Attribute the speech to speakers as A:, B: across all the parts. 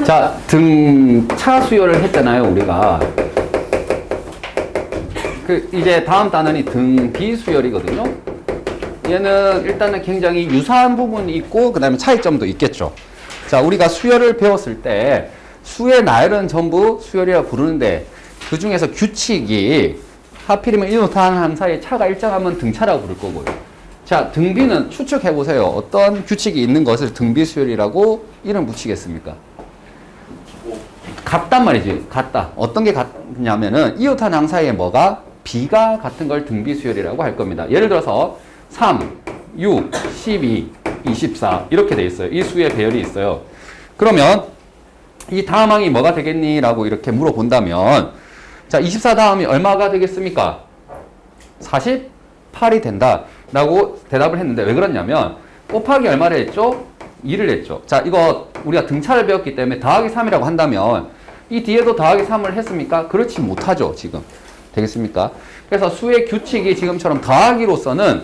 A: 자, 등차 수열을 했잖아요, 우리가. 이제 다음 단원이 등비 수열이거든요. 얘는 일단은 굉장히 유사한 부분이 있고, 그 다음에 차이점도 있겠죠. 자, 우리가 수열을 배웠을 때, 수의 나열은 전부 수열이라고 부르는데, 그 중에서 규칙이 하필이면 이노탄 항사의 차가 일정하면 등차라고 부를 거고요. 자, 등비는 추측해보세요. 어떤 규칙이 있는 것을 등비수열이라고 이름 붙이겠습니까? 같단 말이지. 같다. 어떤 게 같냐면은 이오탄 항사의 뭐가? 비가 같은 걸 등비수열이라고 할 겁니다. 예를 들어서 3, 6, 12, 24 이렇게 돼 있어요. 이 수의 배열이 있어요. 그러면 이 다음 항이 뭐가 되겠니? 라고 이렇게 물어본다면 자, 24 다음이 얼마가 되겠습니까? 48이 된다 라고 대답을 했는데 왜 그러냐면 곱하기 얼마를 했죠? 2를 했죠. 자, 이거 우리가 등차를 배웠기 때문에 더하기 3이라고 한다면 이 뒤에도 더하기 3을 했습니까? 그렇지 못하죠, 지금. 되겠습니까? 그래서 수의 규칙이 지금처럼 더하기로서는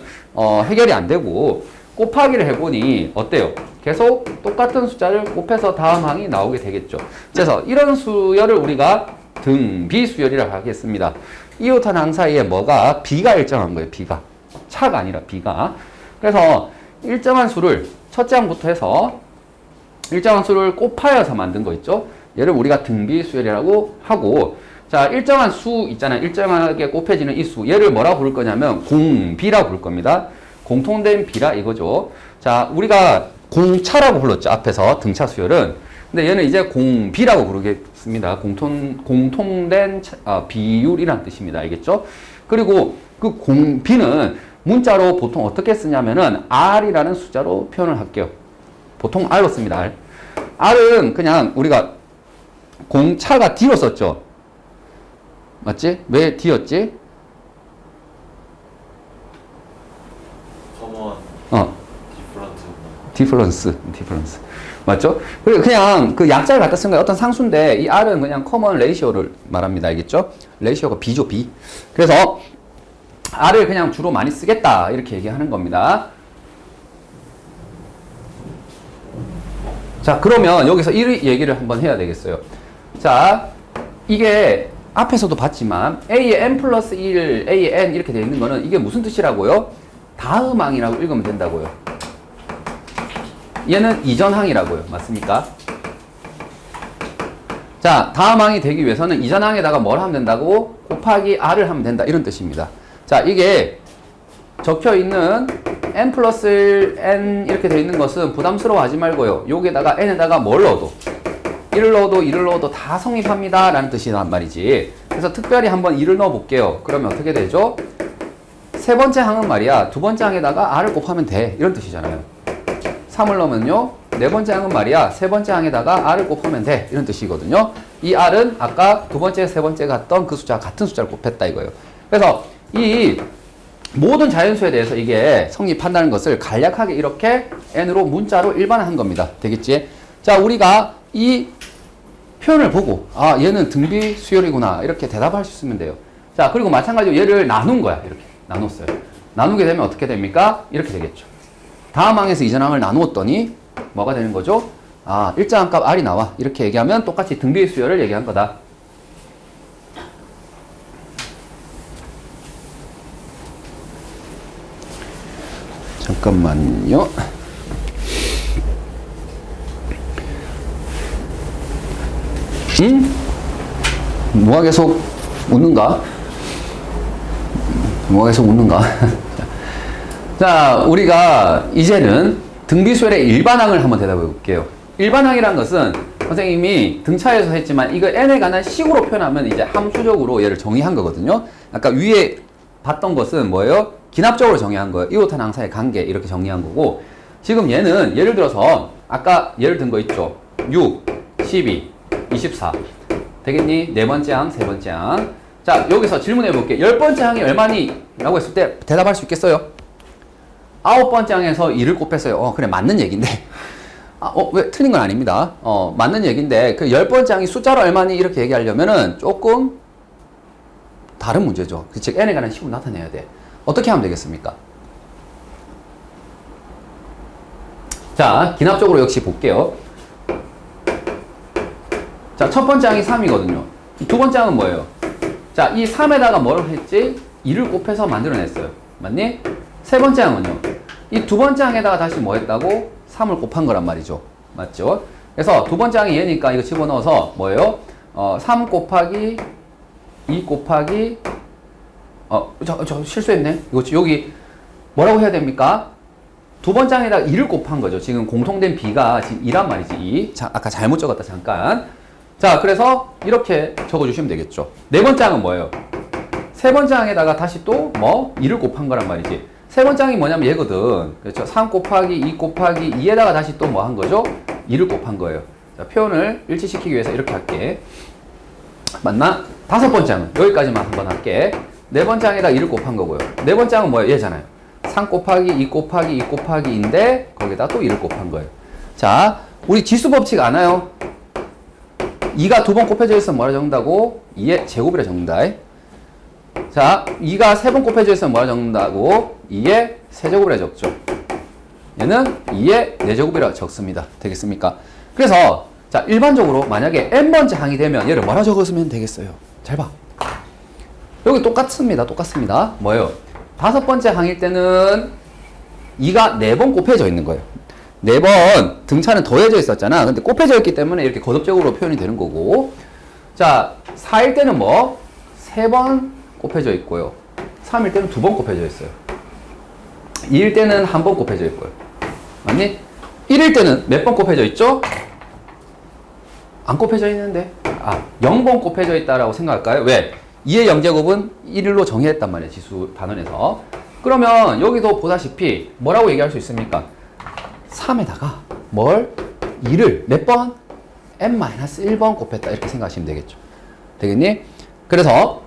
A: 해결이 안 되고 곱하기를 해보니 어때요? 계속 똑같은 숫자를 곱해서 다음 항이 나오게 되겠죠. 그래서 이런 수열을 우리가 등비수열이라고 하겠습니다. 이오탄 항 사이에 뭐가? 비가 일정한 거예요, 비가. 차가 아니라 비가. 그래서 일정한 수를 첫째 항부터 해서 일정한 수를 곱하여서 만든 거 있죠? 얘를 우리가 등비수열이라고 하고 자, 일정한 수 있잖아요. 일정하게 곱해지는 이 수. 얘를 뭐라고 부를 거냐면 공비라고 부를 겁니다. 공통된 비라 이거죠. 자, 우리가 공차라고 불렀죠. 앞에서 등차 수열은. 근데 얘는 이제 공비라고 부르겠습니다. 공통된 비율이란 뜻입니다. 알겠죠? 그리고 그 공비는 문자로 보통 어떻게 쓰냐면은 R이라는 숫자로 표현을 할게요. 보통 R로 씁니다. R. R은 그냥 우리가 공차가 D로 썼죠. 맞지? 왜 D였지? 디퍼런스. 맞죠? 그리고 그냥 그 약자를 갖다 쓴 거예요. 어떤 상수인데 이 R은 그냥 커먼 레이시오를 말합니다. 알겠죠? 레이시오가 B죠, B. 그래서 R을 그냥 주로 많이 쓰겠다. 이렇게 얘기하는 겁니다. 자, 그러면 여기서 이 얘기를 한번 해야 되겠어요. 자, 이게 앞에서도 봤지만 A의 n 플러스 1, A의 n 이렇게 되어 있는 거는 이게 무슨 뜻이라고요? 다음 항이라고 읽으면 된다고요. 얘는 이전 항이라고요. 맞습니까? 자, 다음 항이 되기 위해서는 이전 항에다가 뭘 하면 된다고? 곱하기 R을 하면 된다. 이런 뜻입니다. 자, 이게 적혀 있는 n 플러스 1, n 이렇게 되어 있는 것은 부담스러워 하지 말고요. 여기에다가 n에다가 뭘 넣어도 1을 넣어도 2를 넣어도 다 성립합니다. 라는 뜻이란 말이지. 그래서 특별히 한번 2를 넣어 볼게요. 그러면 어떻게 되죠? 세 번째 항은 말이야. 두 번째 항에다가 R을 곱하면 돼. 이런 뜻이잖아요. 3을 넣으면요. 네 번째 항은 말이야. 세 번째 항에다가 R을 곱하면 돼. 이런 뜻이거든요. 이 R은 아까 두 번째, 세 번째 갔던 그 숫자 같은 숫자를 곱했다 이거예요. 그래서 이 모든 자연수에 대해서 이게 성립한다는 것을 간략하게 이렇게 n으로 문자로 일반화한 겁니다. 되겠지? 자, 우리가 이 표현을 보고 아, 얘는 등비 수열이구나 이렇게 대답할 수 있으면 돼요. 자, 그리고 마찬가지로 얘를 나눈 거야. 이렇게 나눴어요. 나누게 되면 어떻게 됩니까? 이렇게 되겠죠. 다음 항에서 이전 항을 나누었더니 뭐가 되는 거죠? 아, 일정한 값 R이 나와. 이렇게 얘기하면 똑같이 등비 수열을 얘기한 거다. 잠깐만요. 뭐가 계속 웃는가? 자, 우리가 이제는 등비수열의 일반항을 한번 대답해 볼게요. 일반항이란 것은 선생님이 등차에서 했지만 이거 n에 관한 식으로 표현하면 이제 함수적으로 얘를 정의한 거거든요. 아까 위에 봤던 것은 뭐예요? 기납적으로 정의한 거예요. 이오탄 항사의 관계 이렇게 정의한 거고 지금 얘는 예를 들어서 아까 예를 든 거 있죠. 6, 12, 24 되겠니? 네 번째 항, 세 번째 항. 자, 여기서 질문해 볼게. 10번째 항이 얼마니? 라고 했을 때 대답할 수 있겠어요? 9번째 항에서 2를 곱했어요. 그래, 맞는 얘기인데. 왜 틀린 건 아닙니다. 맞는 얘기인데 그 10번째 항이 숫자로 얼마니? 이렇게 얘기하려면은 조금 다른 문제죠. 즉 n에 관한 식으로 나타내야 돼. 어떻게 하면 되겠습니까? 자, 기납적으로 역시 볼게요. 자, 첫 번째 항이 3이거든요. 두 번째 항은 뭐예요? 자, 이 3에다가 뭐를 했지? 2를 곱해서 만들어냈어요. 맞니? 세 번째 항은요. 이 두 번째 항에다가 다시 뭐 했다고? 3을 곱한 거란 말이죠. 맞죠? 그래서 두 번째 항이 얘니까 이거 집어넣어서 뭐예요? 3 곱하기 2 곱하기 저 실수했네. 이거 여기 뭐라고 해야 됩니까? 두 번째 항에다가 2를 곱한 거죠. 지금 공통된 b가 지금 2란 말이지. 2. 자, 아까 잘못 적었다 잠깐. 자, 그래서 이렇게 적어주시면 되겠죠. 네 번째 항은 뭐예요? 세 번째 항에다가 다시 또 뭐 2를 곱한 거란 말이지. 세 번째 항이 뭐냐면 얘거든. 그렇죠? 3 곱하기 2 곱하기 2에다가 다시 또 뭐 한 거죠? 2를 곱한 거예요. 자, 표현을 일치시키기 위해서 이렇게 할게. 맞나? 다섯 번째 항은 여기까지만 한번 할게. 네 번째 항에다 2를 곱한 거고요. 네 번째 항은 뭐예요? 얘잖아요. 3 곱하기 2 곱하기 2 곱하기 2인데 거기다 또 2를 곱한 거예요. 자, 우리 지수 법칙 아나요? 2가 두 번 곱해져 있으면 뭐라 적는다고? 2의 제곱이라 적는다. 자, 2가 세 번 곱해져 있으면 뭐라 적는다고? 2의 세제곱이라 적죠. 얘는 2의 4제곱이라 적습니다. 되겠습니까? 그래서 자, 일반적으로 만약에 n번째 항이 되면 얘를 뭐라 적었으면 되겠어요? 잘 봐. 여기 똑같습니다. 똑같습니다. 뭐예요? 다섯 번째 항일 때는 2가 4번 곱해져 있는 거예요. 4번 등차는 더해져 있었잖아. 근데 곱해져 있기 때문에 이렇게 거듭적으로 표현이 되는 거고. 자, 4일 때는 뭐? 3번 곱해져 있고요. 3일 때는 2번 곱해져 있어요. 2일 때는 1번 곱해져 있고요. 맞니? 1일 때는 몇 번 곱해져 있죠? 안 곱해져 있는데. 0번 곱해져 있다라고 생각할까요? 왜? 2의 0제곱은 1일로 정의했단 말이에요. 지수 단원에서. 그러면 여기도 보다시피 뭐라고 얘기할 수 있습니까? 3에다가 뭘? 2를 몇 번? n-1번 곱했다. 이렇게 생각하시면 되겠죠. 되겠니? 그래서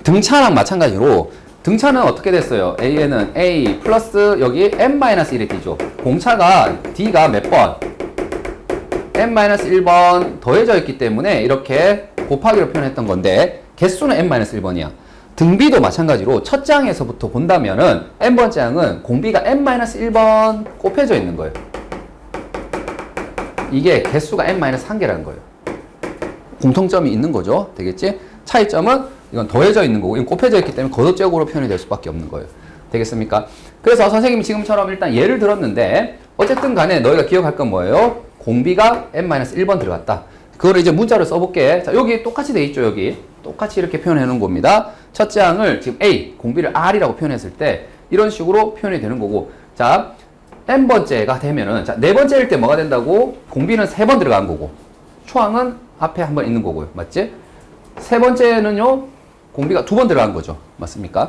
A: 등차랑 마찬가지로 등차는 어떻게 됐어요? a에는 a 플러스 여기 n-1이 되죠. 공차가 d가 몇 번? n-1번 더해져 있기 때문에 이렇게 곱하기로 표현했던 건데 개수는 n-1번이야. 등비도 마찬가지로 첫 장에서부터 본다면은 n번째 항은 공비가 n-1번 곱해져 있는 거예요. 이게 개수가 n-1개라는 거예요. 공통점이 있는 거죠. 되겠지? 차이점은 이건 더해져 있는 거고 이건 곱해져 있기 때문에 거듭적으로 표현이 될 수밖에 없는 거예요. 되겠습니까? 그래서 선생님이 지금처럼 일단 예를 들었는데 어쨌든 간에 너희가 기억할 건 뭐예요? 공비가 n-1번 들어갔다. 그거를 이제 문자로 써볼게. 자, 여기 똑같이 돼 있죠, 여기. 똑같이 이렇게 표현해 놓은 겁니다. 첫째 항을 지금 A, 공비를 R이라고 표현했을 때 이런 식으로 표현이 되는 거고. 자, n번째가 되면은 자, 네 번째일 때 뭐가 된다고? 공비는 3번 들어간 거고. 초항은 앞에 한 번 있는 거고요. 맞지? 세 번째는요, 공비가 2번 들어간 거죠. 맞습니까?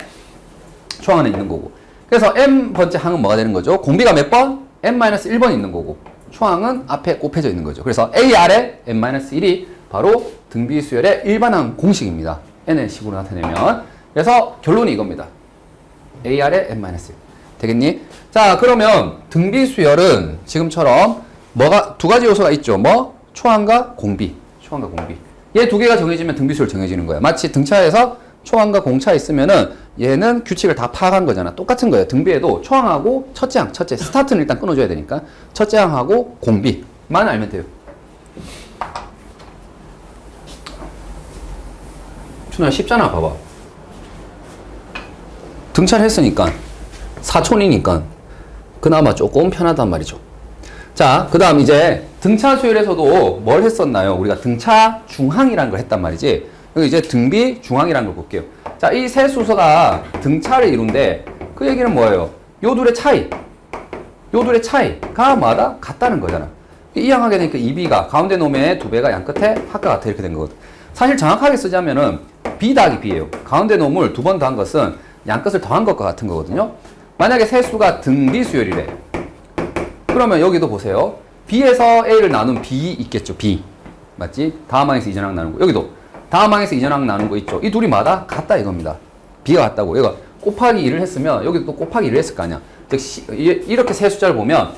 A: 초항 안에 있는 거고. 그래서 n번째 항은 뭐가 되는 거죠? 공비가 몇 번? n-1번 있는 거고. 초항은 앞에 곱해져 있는 거죠. 그래서 AR의 n-1이 바로 등비수열의 일반항 공식입니다. n의 식으로 나타내면. 그래서 결론이 이겁니다. AR의 n-1. 되겠니? 자, 그러면 등비수열은 지금처럼 뭐가 두 가지 요소가 있죠. 뭐? 초항과 공비. 초항과 공비. 얘 두 개가 정해지면 등비수열 정해지는 거예요. 마치 등차에서 초항과 공차 있으면은 얘는 규칙을 다 파악한 거잖아. 똑같은 거예요. 등비에도 초항하고 첫째 항, 첫째 스타트는 일단 끊어줘야 되니까 첫째 항하고 공비만 알면 돼요. 준호야 쉽잖아. 봐봐. 등차를 했으니까 사촌이니까 그나마 조금 편하단 말이죠. 자, 그 다음 이제 등차 수열에서도 뭘 했었나요? 우리가 등차 중항이라는 걸 했단 말이지. 여기 이제 등비 중항이라는 걸 볼게요. 자, 이 세 수소가 등차를 이룬데 그 얘기는 뭐예요? 요 둘의 차이. 요 둘의 차이가 뭐다? 같다는 거잖아. 이항하게 되니까 2b가 가운데 놈의 2배가 양 끝에 합과 같아 이렇게 된 거거든. 사실 정확하게 쓰자면은 b 더하기 b예요. 가운데 놈을 2번 더한 것은 양 끝을 더한 것과 같은 거거든요. 만약에 세 수가 등비 수열이래. 그러면 여기도 보세요. b에서 a를 나눈 b 있겠죠. b. 맞지? 다음 항에서 이전항 나눈 거. 여기도 다음 항에서 이전항 나눈 거 있죠. 이 둘이 마다 같다 이겁니다. b가 같다고. 얘가 곱하기 1을 했으면 여기도 또 곱하기 1을 했을 거 아니야. 즉 이렇게 세 숫자를 보면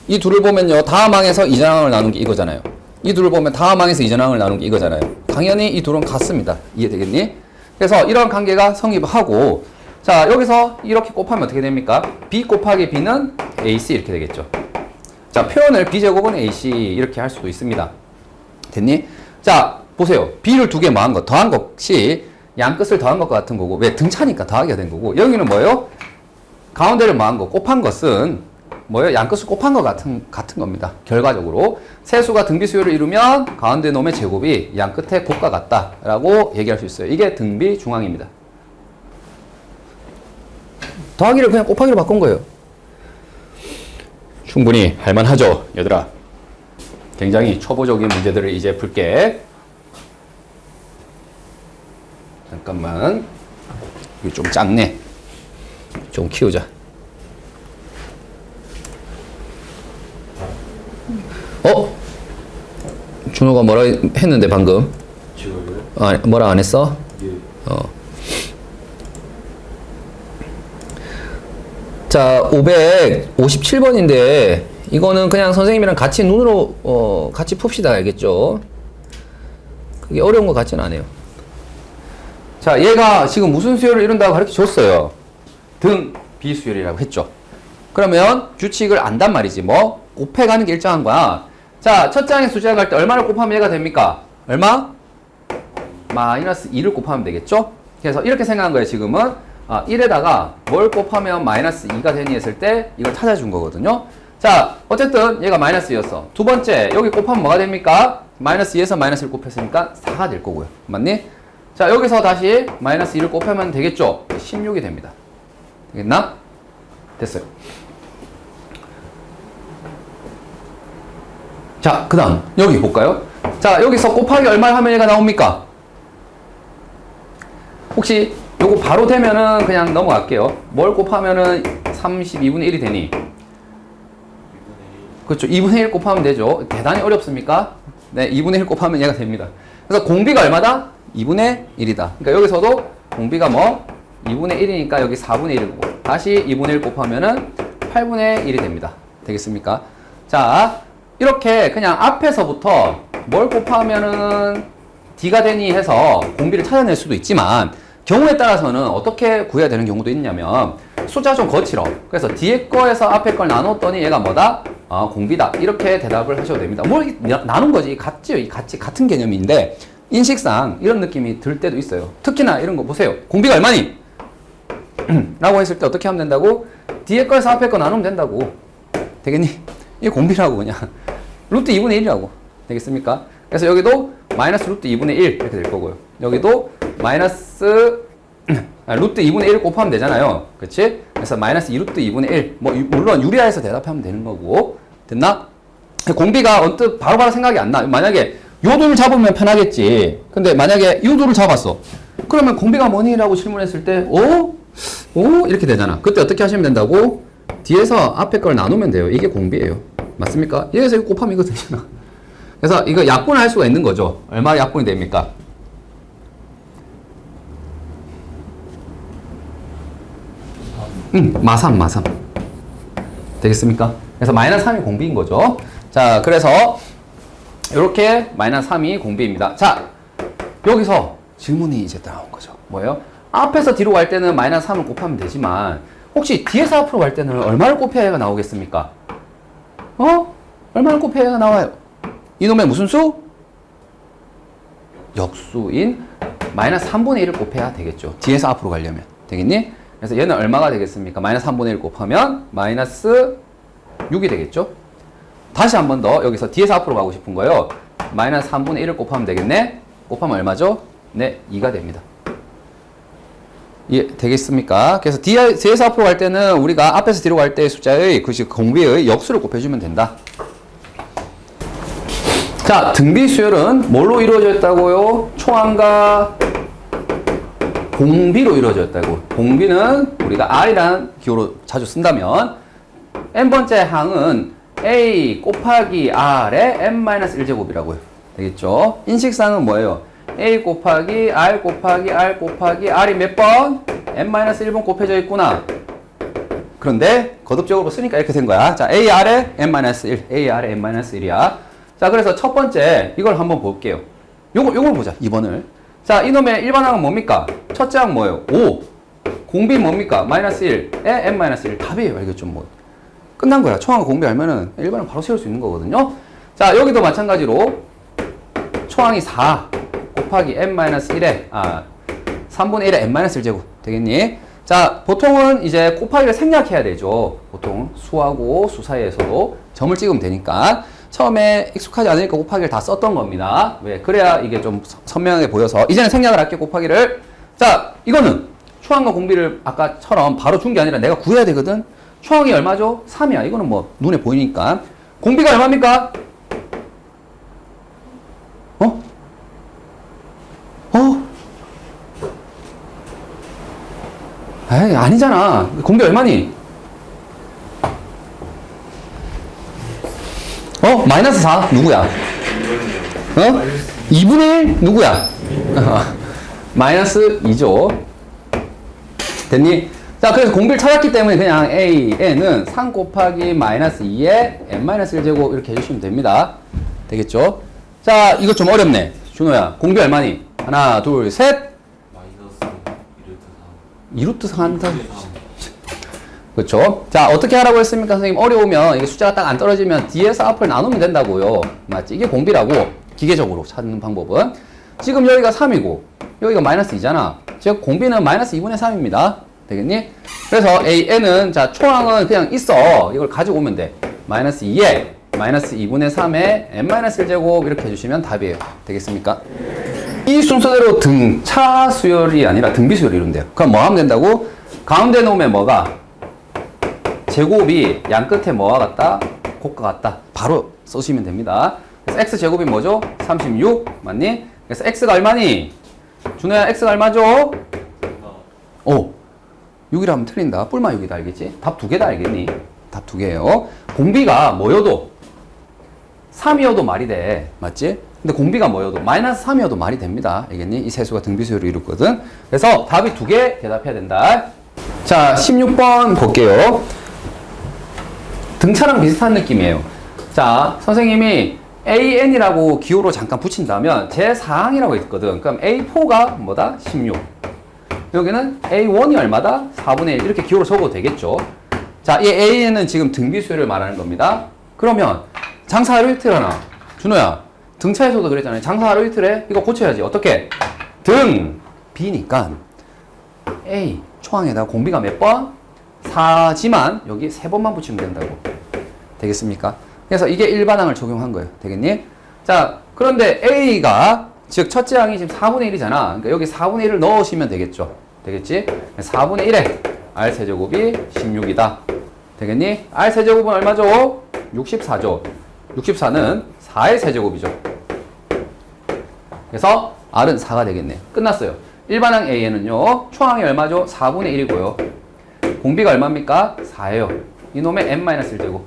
A: 이 둘을 보면요. 다음 항에서 이전항을 나눈 게 이거잖아요. 이 둘을 보면 다음 항에서 이전항을 나눈 게 이거잖아요. 당연히 이 둘은 같습니다. 이해되겠니? 그래서 이런 관계가 성립하고 자, 여기서 이렇게 곱하면 어떻게 됩니까? b 곱하기 b는 ac 이렇게 되겠죠. 자, 표현을 b제곱은 ac 이렇게 할 수도 있습니다. 됐니? 자, 보세요. B를 두 개 더한 것, 더한 것이 양끝을 더한 것과 같은 거고, 왜? 등차니까 더하기가 된 거고, 여기는 뭐예요? 가운데를 더한 거, 곱한 것은 뭐예요? 양끝을 곱한 것 같은 겁니다. 결과적으로. 세수가 등비수열을 이루면 가운데 놈의 제곱이 양끝의 곱과 같다라고 얘기할 수 있어요. 이게 등비 중앙입니다. 더하기를 그냥 곱하기로 바꾼 거예요. 충분히 할만하죠, 얘들아. 굉장히 초보적인 문제들을 이제 풀게. 잠깐만. 이거 좀 작네. 좀 키우자. 준호가 뭐라 했는데 방금?
B: 지금요?
A: 아, 뭐라 안 했어?
B: 예.
A: 자, 557번인데 이거는 그냥 선생님이랑 같이 눈으로 같이 풉시다. 알겠죠? 그게 어려운 것 같지는 않아요. 자, 얘가 지금 무슨 수열을 이룬다고 가르쳐 줬어요. 등 비수열이라고 했죠. 그러면 규칙을 안단 말이지. 뭐 곱해가는 게 일정한 거야. 자, 첫 장의 숫자를 갈 때 얼마를 곱하면 얘가 됩니까? 얼마? 마이너스 2를 곱하면 되겠죠? 그래서 이렇게 생각한 거예요, 지금은. 1에다가 뭘 곱하면 마이너스 2가 되니 했을 때 이걸 찾아준 거거든요. 자, 어쨌든 얘가 마이너스 2였어. 두 번째, 여기 곱하면 뭐가 됩니까? 마이너스 2에서 마이너스 1 곱했으니까 4가 될 거고요. 맞니? 자, 여기서 다시 마이너스 2를 곱하면 되겠죠? 16이 됩니다. 되겠나? 됐어요. 자, 그 다음 여기 볼까요? 자, 여기서 곱하기 얼마를 하면 얘가 나옵니까? 혹시 요거 바로 되면은 그냥 넘어갈게요. 뭘 곱하면은 32분의 1이 되니? 그렇죠. 2분의 1 곱하면 되죠. 대단히 어렵습니까? 네, 2분의 1 곱하면 얘가 됩니다. 그래서 공비가 얼마다? 2분의 1이다. 그러니까 여기서도 공비가 뭐? 2분의 1이니까 여기 4분의 1이고 다시 2분의 1 곱하면은 8분의 1이 됩니다. 되겠습니까? 자, 이렇게 그냥 앞에서부터 뭘 곱하면은 D가 되니 해서 공비를 찾아낼 수도 있지만 경우에 따라서는 어떻게 구해야 되는 경우도 있냐면 숫자 좀 거칠어. 그래서 뒤에 거에서 앞에 걸 나눴더니 얘가 뭐다? 공비다. 이렇게 대답을 하셔도 됩니다. 뭘 나눈 거지. 같은 개념인데 인식상 이런 느낌이 들 때도 있어요. 특히나 이런 거 보세요. 공비가 얼마니? 라고 했을 때 어떻게 하면 된다고? 뒤에 거에서 앞에 거 나누면 된다고. 되겠니? 이게 공비라고 그냥. 루트 2분의 1이라고. 되겠습니까? 그래서 여기도 마이너스 루트 2분의 1 이렇게 될 거고요. 여기도 마이너스 루트 2분의 1 곱하면 되잖아요. 그치? 그래서 마이너스 2루트 2분의 1. 뭐 물론 유리화해서 대답하면 되는 거고. 됐나? 공비가 언뜻 바로바로 생각이 안 나. 만약에 요 도를 잡으면 편하겠지. 근데 만약에 요 도를 잡았어. 그러면 공비가 뭐니? 라고 질문했을 때 오? 이렇게 되잖아. 그때 어떻게 하시면 된다고? 뒤에서 앞에 걸 나누면 돼요. 이게 공비예요. 맞습니까? 여기서 이거 곱하면 이거 되잖아. 그래서 이거 약분을 할 수가 있는 거죠. 얼마 약분이 됩니까? 마삼. 되겠습니까? 그래서 마이너스 3이 공비인 거죠. 자, 그래서 이렇게 마이너스 3이 공비입니다. 자, 여기서 질문이 이제 나온 거죠. 뭐예요? 앞에서 뒤로 갈 때는 마이너스 3을 곱하면 되지만 혹시 뒤에서 앞으로 갈 때는 얼마를 곱해야 얘가 나오겠습니까? 얼마를 곱해야 얘가 나와요? 이놈의 무슨 수? 역수인 마이너스 3분의 1을 곱해야 되겠죠. 뒤에서 앞으로 가려면. 되겠니? 그래서 얘는 얼마가 되겠습니까? 마이너스 3분의 1 곱하면 마이너스 6이 되겠죠? 다시 한 번 더 여기서 뒤에서 앞으로 가고 싶은 거예요. 마이너스 3분의 1을 곱하면 되겠네? 곱하면 얼마죠? 네, 2가 됩니다. 예, 되겠습니까? 그래서 뒤에서 앞으로 갈 때는 우리가 앞에서 뒤로 갈 때의 숫자의 그 공비의 역수를 곱해주면 된다. 자, 등비 수열은 뭘로 이루어져 있다고요? 초항과 공비로 이루어져 있다고. 공비는 우리가 R이라는 기호로 자주 쓴다면 n번째 항은 A 곱하기 R의 n-1제곱이라고요. 되겠죠? 인식상은 뭐예요? A 곱하기 R 곱하기 R 곱하기 R이 몇 번? n-1번 곱해져 있구나. 그런데 거듭적으로 쓰니까 이렇게 된 거야. 자, AR의 n-1, AR의 n-1이야. 자, 그래서 첫 번째 이걸 한번 볼게요. 요걸 보자. 2번을. 자, 이놈의 일반항은 뭡니까? 첫째 항 뭐예요? 5. 공비 뭡니까? 마이너스 1에 n-1. 답이에요. 알겠죠? 뭐. 끝난 거야. 초항 공비 알면은 일반항 바로 세울 수 있는 거거든요. 자, 여기도 마찬가지로 초항이 4 곱하기 n-1에 3분의 1에 n-1제곱 되겠니? 자, 보통은 이제 곱하기를 생략해야 되죠. 보통 수하고 수 사이에서도 점을 찍으면 되니까 처음에 익숙하지 않으니까 곱하기를 다 썼던 겁니다. 왜? 그래야 이게 좀 선명하게 보여서 이제는 생략을 할게 곱하기를. 자, 이거는 초항과 공비를 아까처럼 바로 준 게 아니라 내가 구해야 되거든. 초항이 얼마죠? 3이야. 이거는 뭐 눈에 보이니까. 공비가 얼마입니까? 에이, 아니잖아. 공비 얼마니? 마이너스 4 누구야? 2분의 1 누구야? 마이너스 2죠. 됐니? 자, 그래서 공비를 찾았기 때문에 그냥 AN은 3 곱하기 마이너스 2에 n-1제곱 이렇게 해주시면 됩니다. 되겠죠? 자, 이거 좀 어렵네. 준호야, 공비 얼마니? 하나, 둘, 셋. 마이너스 2루트 3. 2루트 3. 그렇죠? 자, 어떻게 하라고 했습니까? 선생님, 어려우면 이게 숫자가 딱 안 떨어지면 뒤에서 앞을 나누면 된다고요. 맞지? 이게 공비라고, 기계적으로 찾는 방법은. 지금 여기가 3이고 여기가 마이너스 2잖아. 즉 공비는 마이너스 2분의 3입니다. 되겠니? 그래서 AN은 자 초항은 그냥 있어. 이걸 가지고 오면 돼. 마이너스 2에 마이너스 2분의 3에 n-1제곱 이렇게 해주시면 답이에요. 되겠습니까? 이 순서대로 등차 수열이 아니라 등비 수열이 이룬대요. 그럼 뭐 하면 된다고? 가운데 놓으면 뭐가? 제곱이 양 끝에 뭐와 같다? 곱과 같다. 바로 쓰시면 됩니다. 그래서 x제곱이 뭐죠? 36 맞니? 그래서 x가 얼마니? 준호야 x가 얼마죠? 6이라면 틀린다. 뿔마 6이다 알겠지? 답 두 개다 알겠니? 답 두 개예요. 공비가 뭐여도 3이어도 말이 돼. 맞지? 근데 공비가 뭐여도 마이너스 3이어도 말이 됩니다. 알겠니? 이 세수가 등비수열을 이루거든. 그래서 답이 두 개 대답해야 된다. 자, 16번 볼게요. 등차랑 비슷한 느낌이에요. 자, 선생님이 AN이라고 기호로 잠깐 붙인다면 제4항이라고 있거든. 그럼 A4가 뭐다? 16. 여기는 A1이 얼마다? 4분의 1. 이렇게 기호로 적어도 되겠죠. 자, 이 AN은 지금 등비수열을 말하는 겁니다. 그러면 장사 하루 이틀 하나. 준호야, 등차에서도 그랬잖아요. 장사 하루 이틀에 이거 고쳐야지. 어떻게? 등 B니까 A 초항에다 공비가 몇 번? 4지만 여기 3번만 붙이면 된다고. 되겠습니까? 그래서 이게 일반항을 적용한 거예요. 되겠니? 자, 그런데 A가 즉 첫째 항이 지금 4분의 1이잖아. 그러니까 여기 4분의 1을 넣으시면 되겠죠. 되겠지? 4분의 1에 R세제곱이 16이다. 되겠니? R세제곱은 얼마죠? 64죠. 64는 4의 세제곱이죠. 그래서 R은 4가 되겠네. 끝났어요. 일반항 A에는요. 초항이 얼마죠? 4분의 1이고요. 공비가 얼마입니까? 4예요. 이놈의 n-1제곱.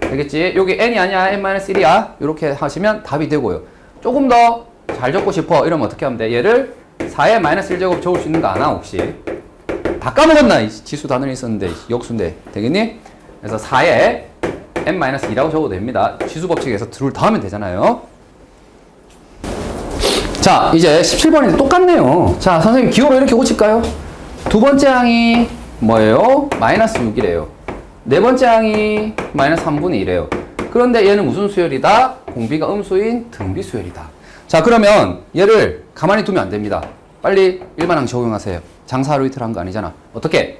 A: 되겠지? 여기 n이 아니야, n-1이야. 이렇게 하시면 답이 되고요. 조금 더 잘 적고 싶어. 이러면 어떻게 하면 돼? 얘를 4의 마이너스 1제곱 적을 수 있는 거 아나, 혹시? 다 까먹었나? 지수 단원이 있었는데, 역수인데. 되겠니? 그래서 4의 n-2라고 적어도 됩니다. 지수 법칙에서 둘 다 하면 되잖아요. 자, 이제 17번인데 똑같네요. 자, 선생님 기호로 이렇게 고칠까요? 두 번째 항이 뭐예요? 마이너스 6이래요. 네 번째 항이 마이너스 3분의 1이래요. 그런데 얘는 무슨 수열이다? 공비가 음수인 등비 수열이다. 자, 그러면 얘를 가만히 두면 안 됩니다. 빨리 일반항 적용하세요. 장사 하루 이틀 한 거 아니잖아. 어떻게?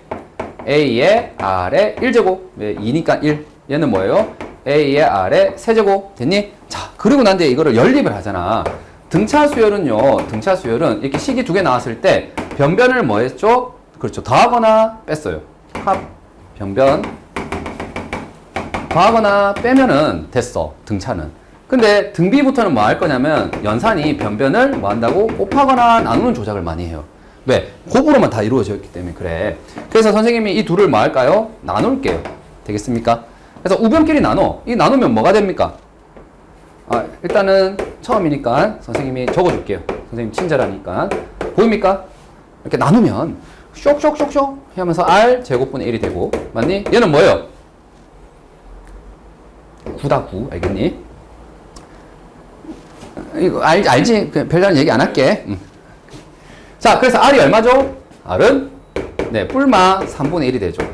A: A의 R의 1제곱. 왜? 2니까 1. 얘는 뭐예요? A의 R의 세제곱. 됐니? 자, 그리고 난 뒤에 이거를 연립을 하잖아. 등차 수열은요. 등차 수열은 이렇게 식이 두 개 나왔을 때 변변을 뭐 했죠? 그렇죠. 더하거나 뺐어요. 합, 변변. 더하거나 빼면은 됐어. 등차는. 근데 등비부터는 뭐 할 거냐면 연산이 변변을 뭐 한다고? 곱하거나 나누는 조작을 많이 해요. 왜? 곱으로만 다 이루어져 있기 때문에 그래. 그래서 선생님이 이 둘을 뭐 할까요? 나눌게요. 되겠습니까? 그래서 우변끼리 나눠. 이 나누면 뭐가 됩니까? 일단은 처음이니까 선생님이 적어줄게요. 선생님 친절하니까. 보입니까? 이렇게 나누면 쇽쇽쇽쇽 하면서 R 제곱분의 1이 되고, 맞니? 얘는 뭐예요? 9다 9. 알겠니? 이거 알지? 별다른 얘기 안 할게. 자, 그래서 R이 얼마죠? R은 네, 뿔마 3분의 1이 되죠.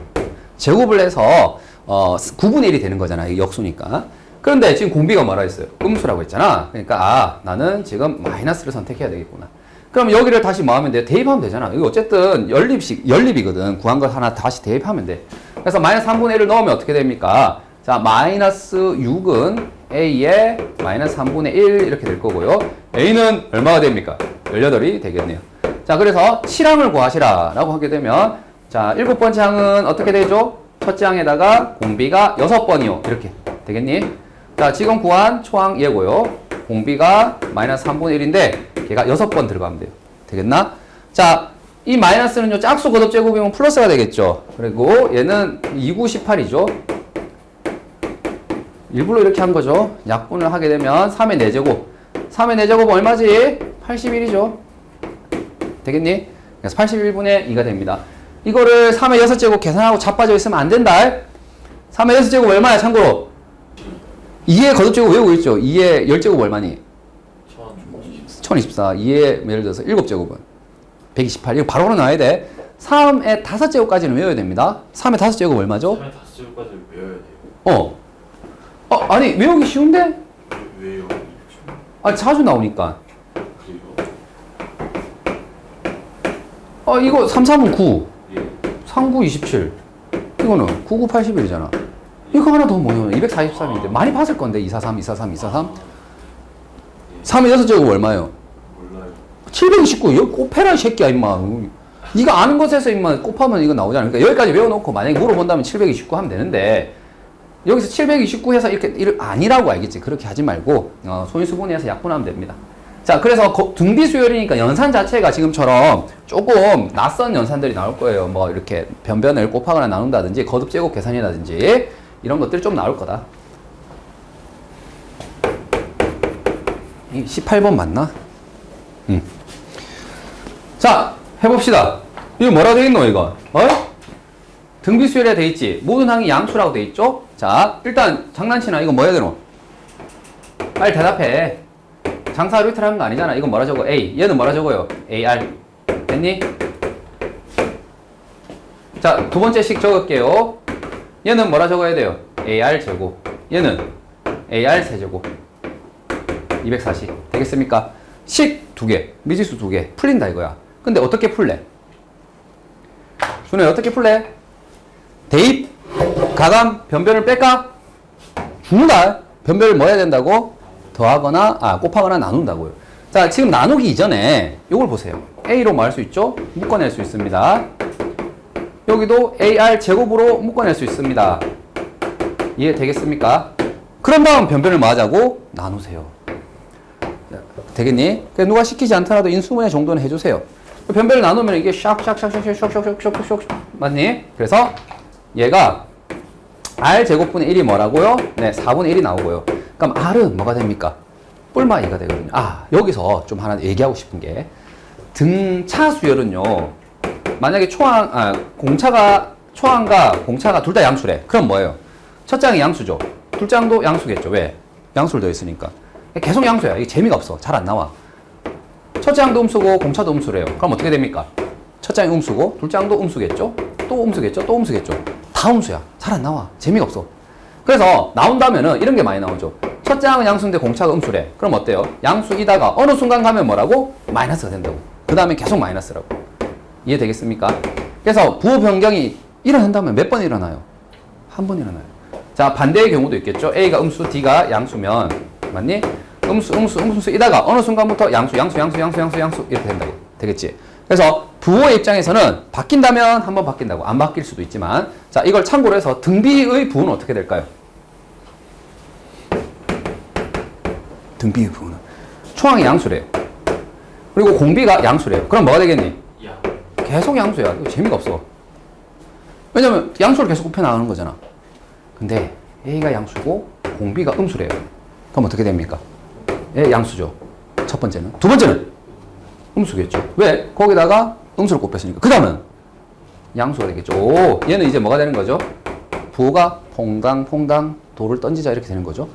A: 제곱을 해서 9분의 1이 되는 거잖아. 이게 역수니까. 그런데 지금 공비가 뭐라 했어요? 음수라고 했잖아. 그러니까 나는 지금 마이너스를 선택해야 되겠구나. 그럼 여기를 다시 뭐 하면 돼? 대입하면 되잖아. 이거 어쨌든 연립이거든. 구한 걸 하나 다시 대입하면 돼. 그래서 마이너스 3분의 1을 넣으면 어떻게 됩니까? 자, 마이너스 6은 A의 마이너스 3분의 1 이렇게 될 거고요. A는 얼마가 됩니까? 18이 되겠네요. 자, 그래서 7항을 구하시라 라고 하게 되면 자, 7번째 항은 어떻게 되죠? 첫째 항에다가 공비가 6번이요. 이렇게 되겠니? 자, 지금 구한 초항 얘고요. 공비가 마이너스 3분의 1인데 걔가 6번 들어가면 돼요. 되겠나? 자, 이 마이너스는요, 짝수 거듭 제곱이면 플러스가 되겠죠. 그리고 얘는 2, 9, 18이죠. 일부러 이렇게 한 거죠. 약분을 하게 되면 3의 4제곱. 3의 4제곱 얼마지? 81이죠. 되겠니? 그래서 81분의 2가 됩니다. 이거를 3의 6제곱 계산하고 자빠져 있으면 안 된다. 3의 6제곱 얼마야, 참고로? 2의 거듭제곱 외우고 있죠. 2의 10제곱 얼마니? 1024. 2의 예를 들어서 7제곱은 128. 이거 바로 나와야 돼. 3의 5제곱까지는 외워야 됩니다. 3의 5제곱 얼마죠?
B: 3의 5제곱까지 외워야 돼요.
A: 아니 외우기 쉬운데?
B: 왜요?
A: 아니 자주 나오니까.
B: 그래요?
A: 이거 3, 3은 9.
B: 예.
A: 3, 9, 27. 이거는 9, 9, 81이잖아. 이거 하나 더 뭐예요? 243인데. 많이 봤을 건데. 243, 243, 243. 3의 6제곱 얼마예요?
B: 몰라요.
A: 729. 여기 곱해라, 이 새끼야, 임마. 네가 아는 것에서 임마 곱하면 이거 나오잖아. 그러니까 여기까지 외워놓고 만약에 물어본다면 729 하면 되는데, 여기서 729 해서 이렇게 아니라고 알겠지. 그렇게 하지 말고, 소인수분해서 약분하면 됩니다. 자, 그래서 등비수열이니까 연산 자체가 지금처럼 조금 낯선 연산들이 나올 거예요. 뭐, 이렇게 변변을 곱하거나 나눈다든지, 거듭제곱 계산이라든지, 이런 것들이 좀 나올 거다. 18번 맞나? 자, 해봅시다. 이거 뭐라고 되겠노, 이거? 등비수열에 돼 있지. 모든 항이 양수라고 돼 있죠? 자, 일단 장난치나. 이거 뭐 해야 되노? 빨리 대답해. 장사 루트를 하는 거 아니잖아. 이건 뭐라 적어? A. 얘는 뭐라 적어요? AR. 됐니? 자, 두 번째 식 적을게요. 얘는 뭐라 적어야 돼요? AR 제곱. 얘는 AR 세제곱. 240. 되겠습니까? 식 두 개. 미지수 두 개. 풀린다 이거야. 근데 어떻게 풀래? 준호야, 어떻게 풀래? 대입, 가감, 변별을 뺄까? 죽는다. 변별을 뭐 해야 된다고? 더하거나, 곱하거나 나눈다고요. 자, 지금 나누기 이전에 이걸 보세요. A로 뭐 할 수 있죠? 묶어낼 수 있습니다. 여기도 AR 제곱으로 묶어낼 수 있습니다. 이해되겠습니까? 그런 다음 변별을 뭐 하자고? 나누세요. 되겠니? 누가 시키지 않더라도 인수분해 정도는 해주세요. 변별을 나누면 이게 샥샥샥샥샥샥샥샥 맞니? 그래서 얘가 R 제곱분의 1이 뭐라고요? 네, 4분의 1이 나오고요. 그럼 R은 뭐가 됩니까? 뿔마 2가 되거든요. 여기서 좀 하나 얘기하고 싶은 게 등차 수열은요. 만약에 초항과 공차가 둘 다 양수래. 그럼 뭐예요? 첫 장이 양수죠. 둘 장도 양수겠죠. 왜? 양수를 더했으니까. 계속 양수야. 이게 재미가 없어. 잘 안 나와. 첫 장도 음수고 공차도 음수래요. 그럼 어떻게 됩니까? 첫 장이 음수고 둘 장도 음수겠죠? 또 음수겠죠? 또 음수겠죠? 다 음수야. 잘 안 나와. 재미가 없어. 그래서 나온다면은 이런 게 많이 나오죠. 첫 장은 양수인데 공차가 음수래. 그럼 어때요? 양수이다가 어느 순간 가면 뭐라고? 마이너스가 된다고. 그 다음에 계속 마이너스라고. 이해되겠습니까? 그래서 부호 변경이 일어난다면 몇 번 일어나요? 한 번 일어나요. 자, 반대의 경우도 있겠죠. A가 음수, D가 양수면 맞니? 음수이다가 어느 순간부터 양수 이렇게 된다고. 되겠지? 그래서 부호의 입장에서는 바뀐다면 한번 바뀐다고. 안 바뀔 수도 있지만 자, 이걸 참고로 해서 등비의 부호는 어떻게 될까요? 등비의 부호는 초항이 양수래요. 그리고 공비가 양수래요. 그럼 뭐가 되겠니? 계속 양수야. 이거 재미가 없어. 왜냐면 양수를 계속 곱해 나가는 거잖아. 근데 A가 양수고 공비가 음수래요. 그럼 어떻게 됩니까? 예, 양수죠. 첫 번째는. 두 번째는 음수겠죠. 왜? 거기다가 음수를 곱했으니까. 그 다음은 양수가 되겠죠. 오, 얘는 이제 뭐가 되는 거죠? 부호가 퐁당 돌을 던지자 이렇게 되는 거죠.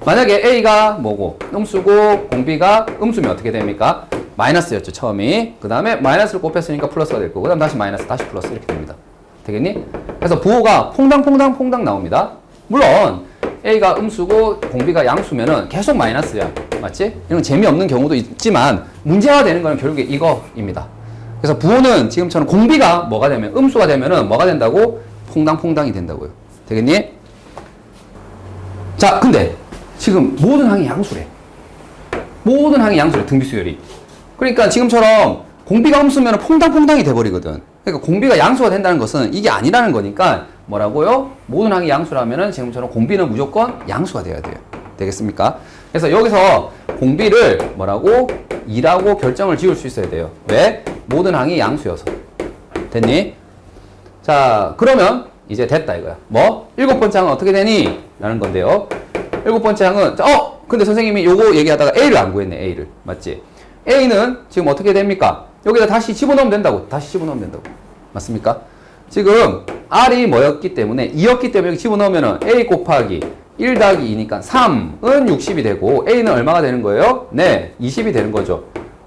A: 만약에 A가 뭐고 음수고 공비가 음수면 어떻게 됩니까? 마이너스였죠, 처음이. 그 다음에 마이너스를 곱했으니까 플러스가 될 거고, 그 다음 다시 마이너스, 다시 플러스 이렇게 됩니다. 되겠니? 그래서 부호가 퐁당 나옵니다. 물론 A가 음수고 공비가 양수면은 계속 마이너스야. 맞지? 이런 재미없는 경우도 있지만 문제가 되는 거는 결국에 이거입니다. 그래서 부호는 지금처럼 공비가 뭐가 되면 음수가 되면은 뭐가 된다고? 퐁당퐁당이 된다고요. 되겠니? 자, 근데 지금 모든 항이 양수래. 모든 항이 양수래. 등비 수열이. 그러니까 지금처럼 공비가 음수면 퐁당퐁당이 돼버리거든. 그러니까 공비가 양수가 된다는 것은 이게 아니라는 거니까 뭐라고요? 모든 항이 양수라면은 지금처럼 공비는 무조건 양수가 돼야 돼요. 되겠습니까? 그래서 여기서 공비를 뭐라고? 2라고 결정을 지을 수 있어야 돼요. 왜? 모든 항이 양수여서. 됐니? 자, 그러면 이제 됐다 이거야. 뭐? 7번째 항은 어떻게 되니? 라는 건데요. 7번째 항은 근데 선생님이 요거 얘기하다가 A를 안 구했네. A를. 맞지? A는 지금 어떻게 됩니까? 여기다 다시 집어넣으면 된다고. 다시 집어넣으면 된다고. 맞습니까? 지금 R이 뭐였기 때문에 2였기 때문에 여기 집어넣으면은 A 곱하기 1 더하기 2니까 3은 60이 되고 A는 얼마가 되는 거예요? 네, 20이 되는 거죠.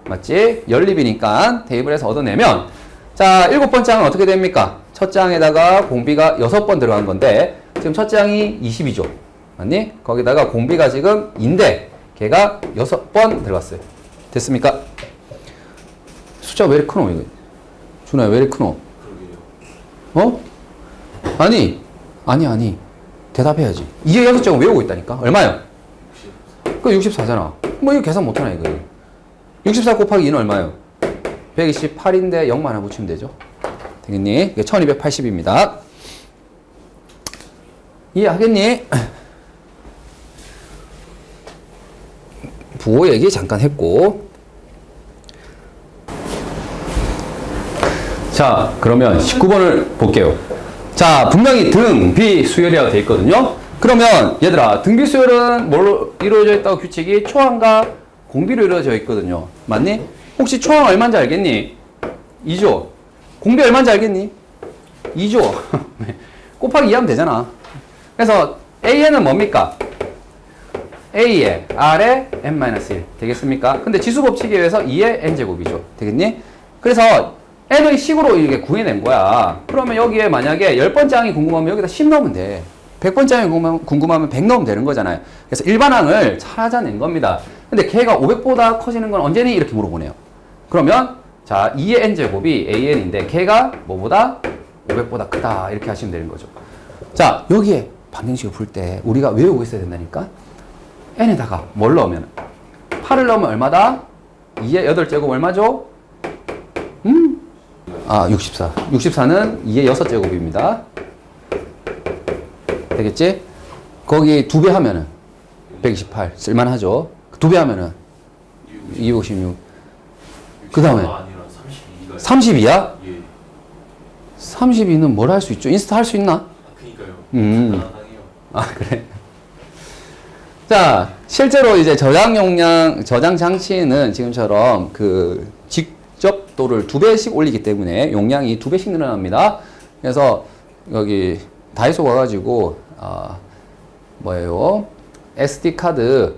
A: 맞지? 연립이니까 대입을 해서 얻어내면 자, 7번째 항은 어떻게 됩니까? 첫째 항에다가 공비가 6번 들어간 건데 지금 첫째 항이 20이죠. 맞니? 거기다가 공비가 지금 인데 걔가 6번 들어갔어요. 됐습니까? 숫자가 왜 이렇게 크노 이거? 준호야 왜 이렇게 크노?
B: 그러게요.
A: 아니 대답해야지. 2의 6제곱 외우고 있다니까. 얼마요?
B: 60.
A: 그 64잖아. 뭐 이거 계산 못하나 이거. 64 곱하기 2는 얼마요? 128인데 0만 하나 붙이면 되죠. 되겠니? 이게 1280입니다. 이해하겠니? 부호 얘기 잠깐 했고. 자, 그러면 19번을 볼게요. 자, 분명히 등, 비, 수열이라고 되어 있거든요. 그러면 얘들아, 등비 수열은 뭘로 이루어져 있다고 규칙이 초항과 공비로 이루어져 있거든요. 맞니? 혹시 초항 얼마인지 알겠니? 2조. 공비 얼마인지 알겠니? 2조. 곱하기 2 하면 되잖아. 그래서 A에는 뭡니까? A에 R에 n-1 되겠습니까? 근데 지수법칙에 의해서 2의 n제곱이죠. 되겠니? 그래서 n의 식으로 이렇게 구해낸 거야. 그러면 여기에 만약에 10번째 항이 궁금하면 여기다 10 넣으면 돼. 100번째 항이 궁금하면 100 넣으면 되는 거잖아요. 그래서 일반항을 찾아낸 겁니다. 근데 걔가 500보다 커지는 건 언제니? 이렇게 물어보네요. 그러면 자, 2의 n제곱이 an인데 걔가 뭐보다? 500보다 크다. 이렇게 하시면 되는 거죠. 자, 여기에 방정식을 풀 때 우리가 외우고 있어야 된다니까? n에다가 뭘 넣으면? 8을 넣으면 얼마다? 2의 8제곱 얼마죠? 64. 64는 2의 6제곱입니다. 되겠지? 거기 2배 하면은 128. 쓸만하죠? 2배 하면은 256. 그 다음에
B: 아니라 32가.
A: 32야?
B: 예.
A: 32는 뭘 할 수 있죠? 인스타 할 수 있나?
B: 그니까요.
A: 음.
B: 간단하네요.
A: 그래. 자, 실제로 이제 저장 장치는 지금처럼 그 직접도를 2배씩 올리기 때문에 용량이 2배씩 늘어납니다. 그래서 여기 다이소 가가지고, 뭐예요? SD 카드,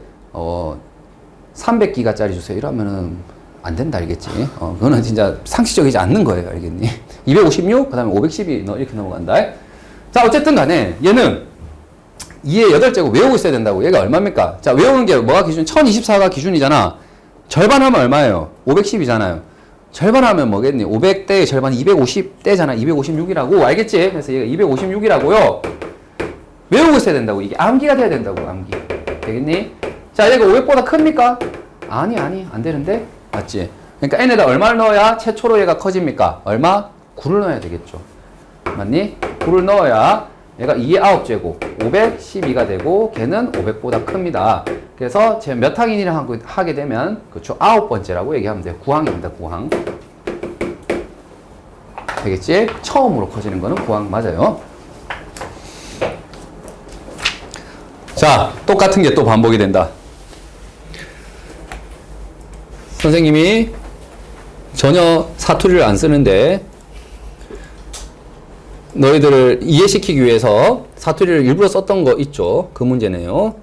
A: 300기가짜리 주세요. 이러면은 안 된다, 알겠지? 그거는 진짜 상식적이지 않는 거예요, 알겠니? 256, 그 다음에 512, 이렇게 넘어간다. 자, 어쨌든 간에 얘는 2의 8제곱 외우고 있어야 된다고. 얘가 얼마입니까? 자, 외우는 게 뭐가 기준? 1024가 기준이잖아. 절반하면 얼마예요? 510이잖아요. 절반하면 뭐겠니? 500대의 절반 250대잖아. 256이라고. 알겠지? 그래서 얘가 256이라고요. 외우고 있어야 된다고. 이게 암기가 돼야 된다고. 암기. 되겠니? 자, 얘가 500보다 큽니까? 아니. 안 되는데? 맞지? 그러니까 n에다 얼마를 넣어야 최초로 얘가 커집니까? 얼마? 9를 넣어야 되겠죠. 맞니? 9를 넣어야 얘가 2의 9제곱 512가 되고 걔는 500보다 큽니다. 그래서 제가 몇 항이라 하게 되면 그렇죠. 9번째라고 얘기하면 돼요. 9항입니다. 9항. 되겠지? 처음으로 커지는 거는 9항 맞아요. 자, 똑같은 게 또 반복이 된다. 선생님이 전혀 사투리를 안 쓰는데 너희들을 이해시키기 위해서 사투리를 일부러 썼던 거 있죠? 그 문제네요.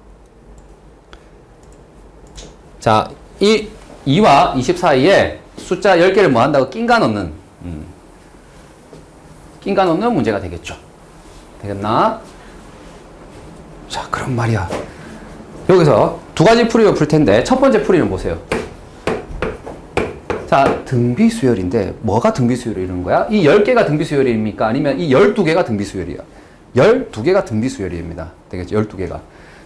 A: 자, 2와 20 사이에 숫자 10개를 뭐 한다고 낀가 넣는 문제가 되겠죠. 되겠나? 자, 그럼 그럼 말이야. 여기서 두 가지 풀이를 풀 텐데 첫 번째 풀이는 보세요. 자, 등비수열인데 뭐가 등비수열을 이루는 거야? 이 10개가 등비수열입니까? 아니면 이 12개가 등비수열이야? 12개가 등비수열입니다. 되겠죠? 12개가.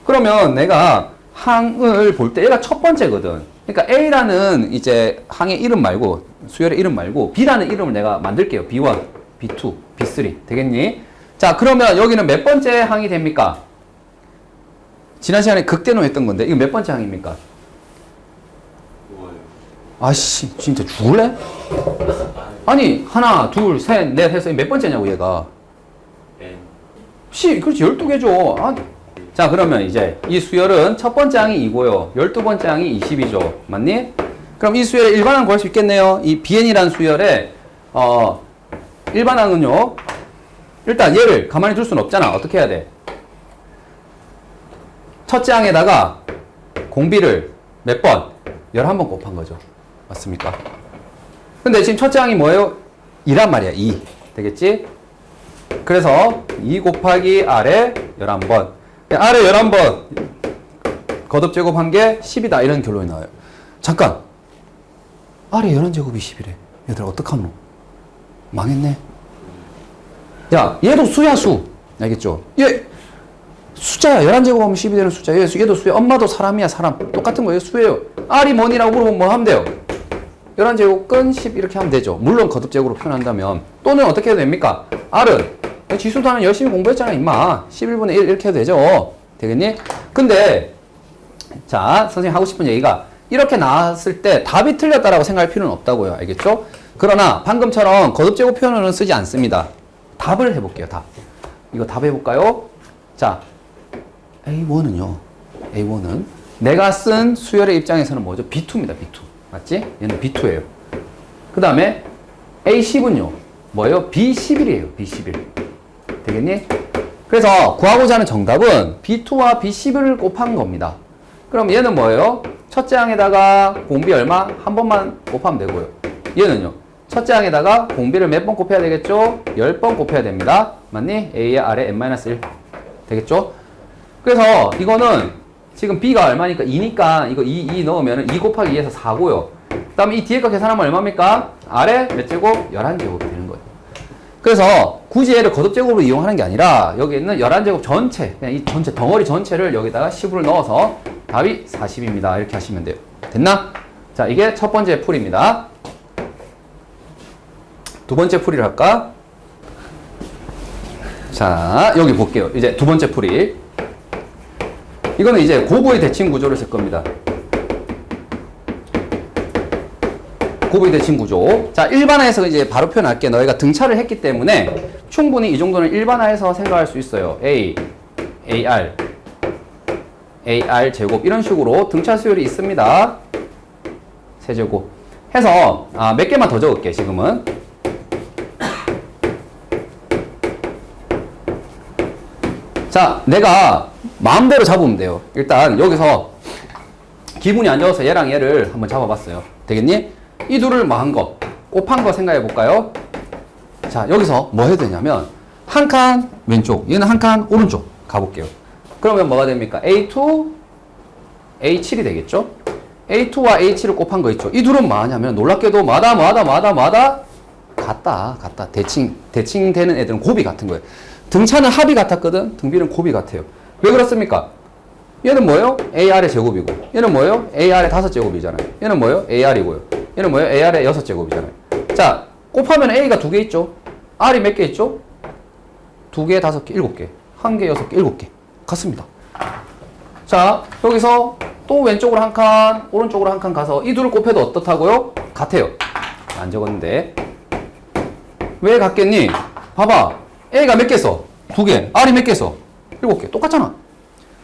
A: 그러면 내가 항을 볼 때 얘가 첫 번째거든. 그러니까 A라는 이제 항의 이름 말고 수열의 이름 말고 B라는 이름을 내가 만들게요. B1, B2, B3 되겠니? 자, 그러면 여기는 몇 번째 항이 됩니까? 지난 시간에 극대노했던 건데 이거 몇 번째 항입니까? 아씨 진짜 죽을래? 아니 하나 둘 셋 넷 해서 몇 번째냐고 얘가 그렇지 12개죠. 자 그러면 이제 이 수열은 첫 번째 항이 2고요 12번째 항이 20이죠 맞니? 그럼 이 수열의 일반항 구할 수 있겠네요. 이 BN이라는 수열의 일반항은요 일단 얘를 가만히 둘 수는 없잖아. 어떻게 해야 돼? 첫째 항에다가 공비를 몇 번? 11번 곱한 거죠. 맞습니까? 근데 지금 첫째 항이 뭐예요? 2란 말이야. 2. 되겠지? 그래서 2 곱하기 R에 11번. R에 11번 거듭 제곱한 게 10이다. 이런 결론이 나와요. 잠깐. R에 11제곱이 10이래. 얘들아 어떡하노? 망했네. 야 얘도 수야 수. 알겠죠? 얘 숫자야. 11제곱하면 10이 되는 숫자. 얘도 수야. 엄마도 사람이야. 사람. 똑같은 거예요. 수예요. R이 뭐니라고 물어보면 뭐 하면 돼요? 11제곱 끈 10 이렇게 하면 되죠. 물론 거듭제곱으로 표현한다면. 또는 어떻게 해도 됩니까? R은 지수단은 열심히 공부했잖아 임마. 11분의 1 이렇게 해도 되죠. 되겠니? 근데 자 선생님 하고 싶은 얘기가 이렇게 나왔을 때 답이 틀렸다라고 생각할 필요는 없다고요. 알겠죠? 그러나 방금처럼 거듭제곱 표현은 쓰지 않습니다. 답을 해볼게요. 답. 이거 답 해볼까요? 자 A1은요. A1은 내가 쓴 수열의 입장에서는 뭐죠? B2입니다. B2. 맞지? 얘는 B2예요. 그 다음에 A10은요. 뭐예요? B11이에요. B11. 되겠니? 그래서 구하고자 하는 정답은 B2와 B11을 곱한 겁니다. 그럼 얘는 뭐예요? 첫째 항에다가 공비 얼마? 한 번만 곱하면 되고요. 얘는요. 첫째 항에다가 공비를 몇 번 곱해야 되겠죠? 10번 곱해야 됩니다. 맞니? A의 R에 n-1 되겠죠? 그래서 이거는 지금 B가 얼마니까 2니까 이거 2 넣으면 2 곱하기 2에서 4고요. 그 다음에 이 뒤에 거 계산하면 얼마입니까? R에 몇 제곱? 11제곱이 되는 거예요. 그래서 굳이 얘를 거듭제곱으로 이용하는 게 아니라 여기 있는 11제곱 전체, 그냥 이 전체 덩어리 전체를 여기다가 10으로 넣어서 답이 40입니다. 이렇게 하시면 돼요. 됐나? 자, 이게 첫 번째 풀입니다. 두 번째 풀이를 할까? 자, 여기 볼게요. 이제 두 번째 풀이. 이거는 이제 고부의 대칭 구조를 쓸 겁니다. 고부의 대칭 구조. 자, 일반화해서 이제 바로 표현할게. 너희가 등차를 했기 때문에 충분히 이 정도는 일반화해서 생각할 수 있어요. A, AR, AR 제곱 이런 식으로 등차 수열이 있습니다. 세제곱 해서 몇 개만 더 적을게. 지금은 자, 내가 마음대로 잡으면 돼요. 일단 여기서 기분이 안 좋아서 얘랑 얘를 한번 잡아봤어요. 되겠니? 이 둘을 뭐 한 거, 곱한 거 생각해 볼까요? 자, 여기서 뭐 해야 되냐면 한 칸 왼쪽, 얘는 한 칸 오른쪽 가볼게요. 그러면 뭐가 됩니까? A2, A7이 되겠죠? A2와 A7을 곱한 거 있죠? 이 둘은 뭐 하냐면 놀랍게도 마다 같다. 대칭되는 애들은 곱이 같은 거예요. 등차는 합이 같았거든. 등비는 곱이 같아요. 왜 그렇습니까? 얘는 뭐예요? AR의 제곱이고 얘는 뭐예요? AR의 5제곱이잖아요. 얘는 뭐예요? AR이고요. 얘는 뭐예요? AR의 6제곱이잖아요. 자, 곱하면 A가 2개 있죠? R이 몇 개 있죠? 2개, 5개, 7개. 1개, 6개, 7개. 같습니다. 자, 여기서 또 왼쪽으로 한 칸, 오른쪽으로 한 칸 가서 이 둘을 곱해도 어떻다고요? 같아요. 안 적었는데. 왜 같겠니? 봐봐. A가 몇 개 써? 2개. R이 몇 개 써? 7개. 똑같잖아.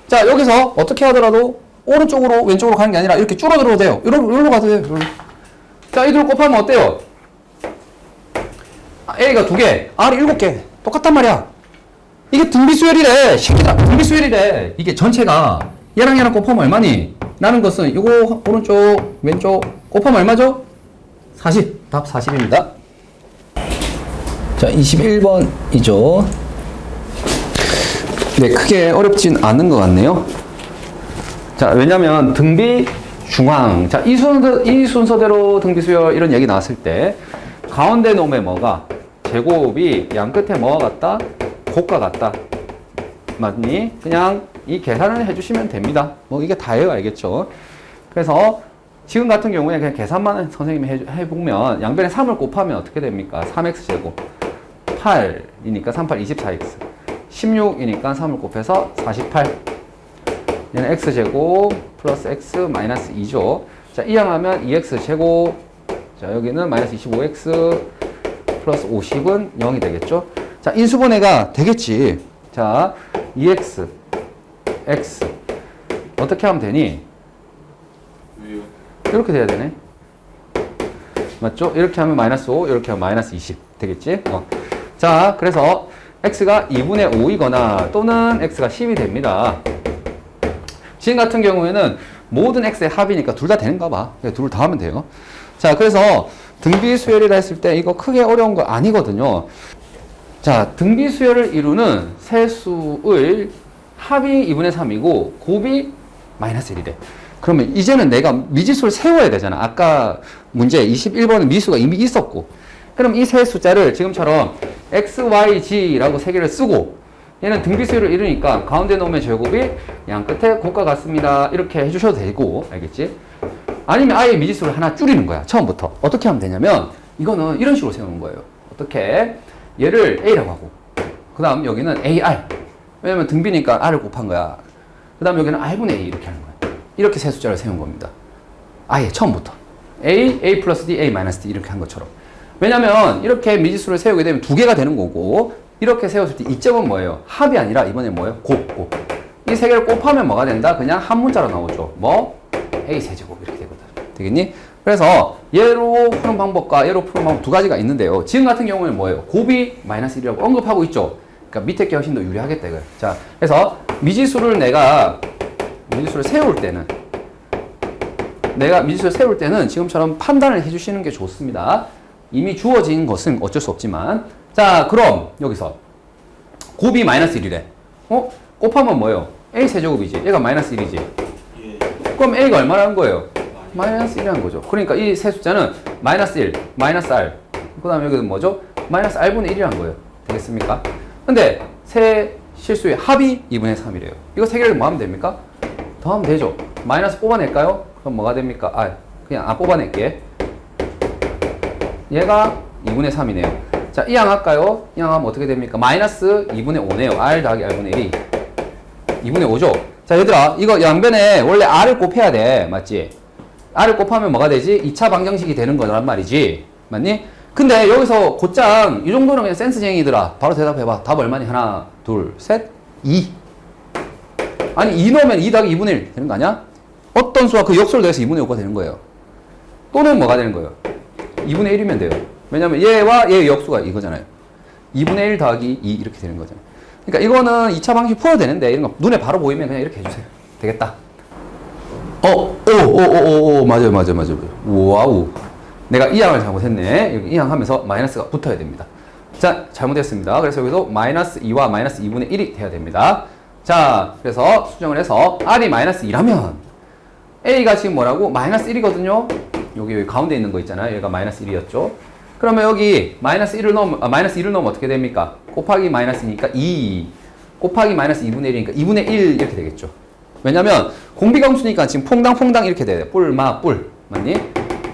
A: 자, 여기서 어떻게 하더라도 오른쪽으로 왼쪽으로 가는 게 아니라 이렇게 줄어들어도 돼요. 이리로 가도 돼요. 이리로. 자, 이 둘 곱하면 어때요? A가 2개, R이 7개. 똑같단 말이야. 이게 등비수열이래. 새끼들아, 등비수열이래. 이게 전체가 얘랑 곱하면 얼마니? 라는 것은 이거 오른쪽, 왼쪽 곱하면 얼마죠? 40. 답 40입니다. 자, 21번이죠. 네, 크게 어렵진 않은 것 같네요. 자, 왜냐면 등비 중앙. 자, 이 순서대로 등비 수열 이런 얘기 나왔을 때 가운데 놈에 뭐가 제곱이 양 끝에 뭐가 같다? 곱과 같다. 맞니? 그냥 이 계산을 해주시면 됩니다. 뭐 이게 다예요, 알겠죠? 그래서 지금 같은 경우에 그냥 계산만 선생님이 해보면 양변에 3을 곱하면 어떻게 됩니까? 3x제곱 8이니까 38, 24x 16이니까 3을 곱해서 48 얘는 x제곱 플러스 x 마이너스 2죠. 자, 이항하면 2x제곱 자, 여기는 마이너스 25x 플러스 50은 0이 되겠죠. 자, 인수분해가 되겠지. 자, 2x x 어떻게 하면 되니?
B: 왜요?
A: 이렇게 돼야 되네. 맞죠? 이렇게 하면 마이너스 5, 이렇게 하면 마이너스 20 되겠지? 자, 그래서 x가 2분의 5이거나 또는 x가 10이 됩니다. 지금 같은 경우에는 모든 x의 합이니까 둘 다 되는가 봐. 둘 다 하면 돼요. 자, 그래서 등비수열이라 했을 때 이거 크게 어려운 거 아니거든요. 자, 등비수열을 이루는 세수의 합이 2분의 3이고 곱이 마이너스 1이래. 그러면 이제는 내가 미지수를 세워야 되잖아. 아까 문제 21번은 미수가 이미 있었고. 그럼 이 세 숫자를 지금처럼 x, y, g라고 세 개를 쓰고 얘는 등비수열을 이루니까 가운데 놓으면 제곱이 양 끝에 곱과 같습니다. 이렇게 해주셔도 되고, 알겠지? 아니면 아예 미지수를 하나 줄이는 거야. 처음부터. 어떻게 하면 되냐면 이거는 이런 식으로 세우는 거예요. 어떻게? 얘를 a라고 하고 그 다음 여기는 ar. 왜냐면 등비니까 r을 곱한 거야. 그 다음 여기는 r분의 a 이렇게 하는 거야. 이렇게 세 숫자를 세운 겁니다. 아예 처음부터. a 플러스 d, a 마이너스 d 이렇게 한 것처럼. 왜냐면 이렇게 미지수를 세우게 되면 두 개가 되는 거고 이렇게 세웠을 때 이점은 뭐예요? 합이 아니라 이번엔 뭐예요? 곱. 이 세 개를 곱하면 뭐가 된다? 그냥 한 문자로 나오죠. 뭐? a 세제곱 이렇게 되거든. 되겠니? 그래서 얘로 푸는 방법과 얘로 푸는 방법 두 가지가 있는데요. 지금 같은 경우는 뭐예요? 곱이 마이너스 1이라고 언급하고 있죠. 그러니까 밑에 게 훨씬 더 유리하겠다 이거예요. 자, 그래서 미지수를 세울 때는 지금처럼 판단을 해주시는 게 좋습니다. 이미 주어진 것은 어쩔 수 없지만. 자, 그럼 여기서 곱이 마이너스 1이래. 곱하면 뭐예요? a 세제곱이지. 얘가 마이너스 1이지.
B: 예.
A: 그럼 a가 얼마라는 거예요? 마이너스 1이라는 거죠. 그러니까 이 세 숫자는 마이너스 1, 마이너스 r. 그 다음에 여기는 뭐죠? 마이너스 r분의 1이라는 거예요. 되겠습니까? 근데 세 실수의 합이 2분의 3이래요. 이거 세 개를 뭐 하면 됩니까? 더하면 되죠. 마이너스 뽑아낼까요? 그럼 뭐가 됩니까? 그냥 안 뽑아낼게. 얘가 2분의 3이네요. 자, 이항 할까요? 이항 하면 어떻게 됩니까? 마이너스 2분의 5네요. r 더하기 r분의 1이 2분의 5죠. 자, 얘들아, 이거 양변에 원래 r을 곱해야 돼. 맞지? r을 곱하면 뭐가 되지? 2차 방정식이 되는 거란 말이지. 맞니? 근데 여기서 곧장 이 정도는 그냥 센스쟁이들아. 바로 대답해봐. 답 얼마니? 하나, 둘, 셋, 2. 아니 2 넣으면 2 더하기 2분의 1 되는 거 아니야? 어떤 수와 그 역수를 더해서 2분의 5가 되는 거예요. 또는 뭐가 되는 거예요? 2분의 1이면 돼요. 왜냐면 얘와 얘의 역수가 이거잖아요. 2분의 1 더하기 2 이렇게 되는 거잖아요. 그러니까 이거는 2차 방식 풀어도 되는데 이런 거 눈에 바로 보이면 그냥 이렇게 해주세요. 되겠다. 맞아요. 와우. 내가 이 항을 잘못했네. 여기 이 항 하면서 마이너스가 붙어야 됩니다. 자, 잘못했습니다. 그래서 여기도 마이너스 2와 마이너스 2분의 1이 돼야 됩니다. 자, 그래서 수정을 해서 r이 마이너스 2라면 a가 지금 뭐라고? 마이너스 1이거든요. 여기 가운데 있는 거 있잖아요. 얘가 마이너스 1이었죠. 그러면 여기 마이너스 1을 넣으면 어떻게 됩니까? 곱하기 마이너스니까 2 곱하기 마이너스 2분의 1이니까 2분의 1 이렇게 되겠죠. 왜냐면 공비검수니까 지금 퐁당 이렇게 돼요. 뿔 맞니?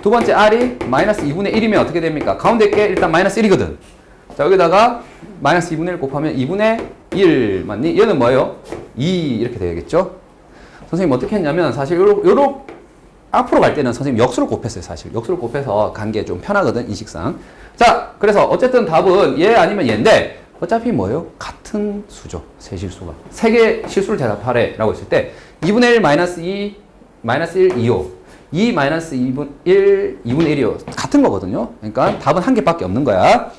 A: 두 번째 r이 마이너스 2분의 1이면 어떻게 됩니까? 가운데 게 일단 마이너스 1이거든. 자, 여기다가 마이너스 2분의 1 곱하면 2분의 1 맞니? 얘는 뭐예요? 2 이렇게 되겠죠? 선생님 어떻게 했냐면 사실 요렇게 앞으로 갈 때는 선생님 역수를 곱했어요. 사실 역수를 곱해서 간 게 좀 편하거든, 인식상. 자, 그래서 어쨌든 답은 얘 아니면 얘인데 어차피 뭐예요? 같은 수죠. 세 실수가. 세 개 실수를 대답하래 라고 했을 때 2분의 1 마이너스 2 마이너스 1 2호 2 마이너스 2분 1 2분의 1이요. 같은 거거든요. 그러니까 답은 한 개밖에 없는 거야.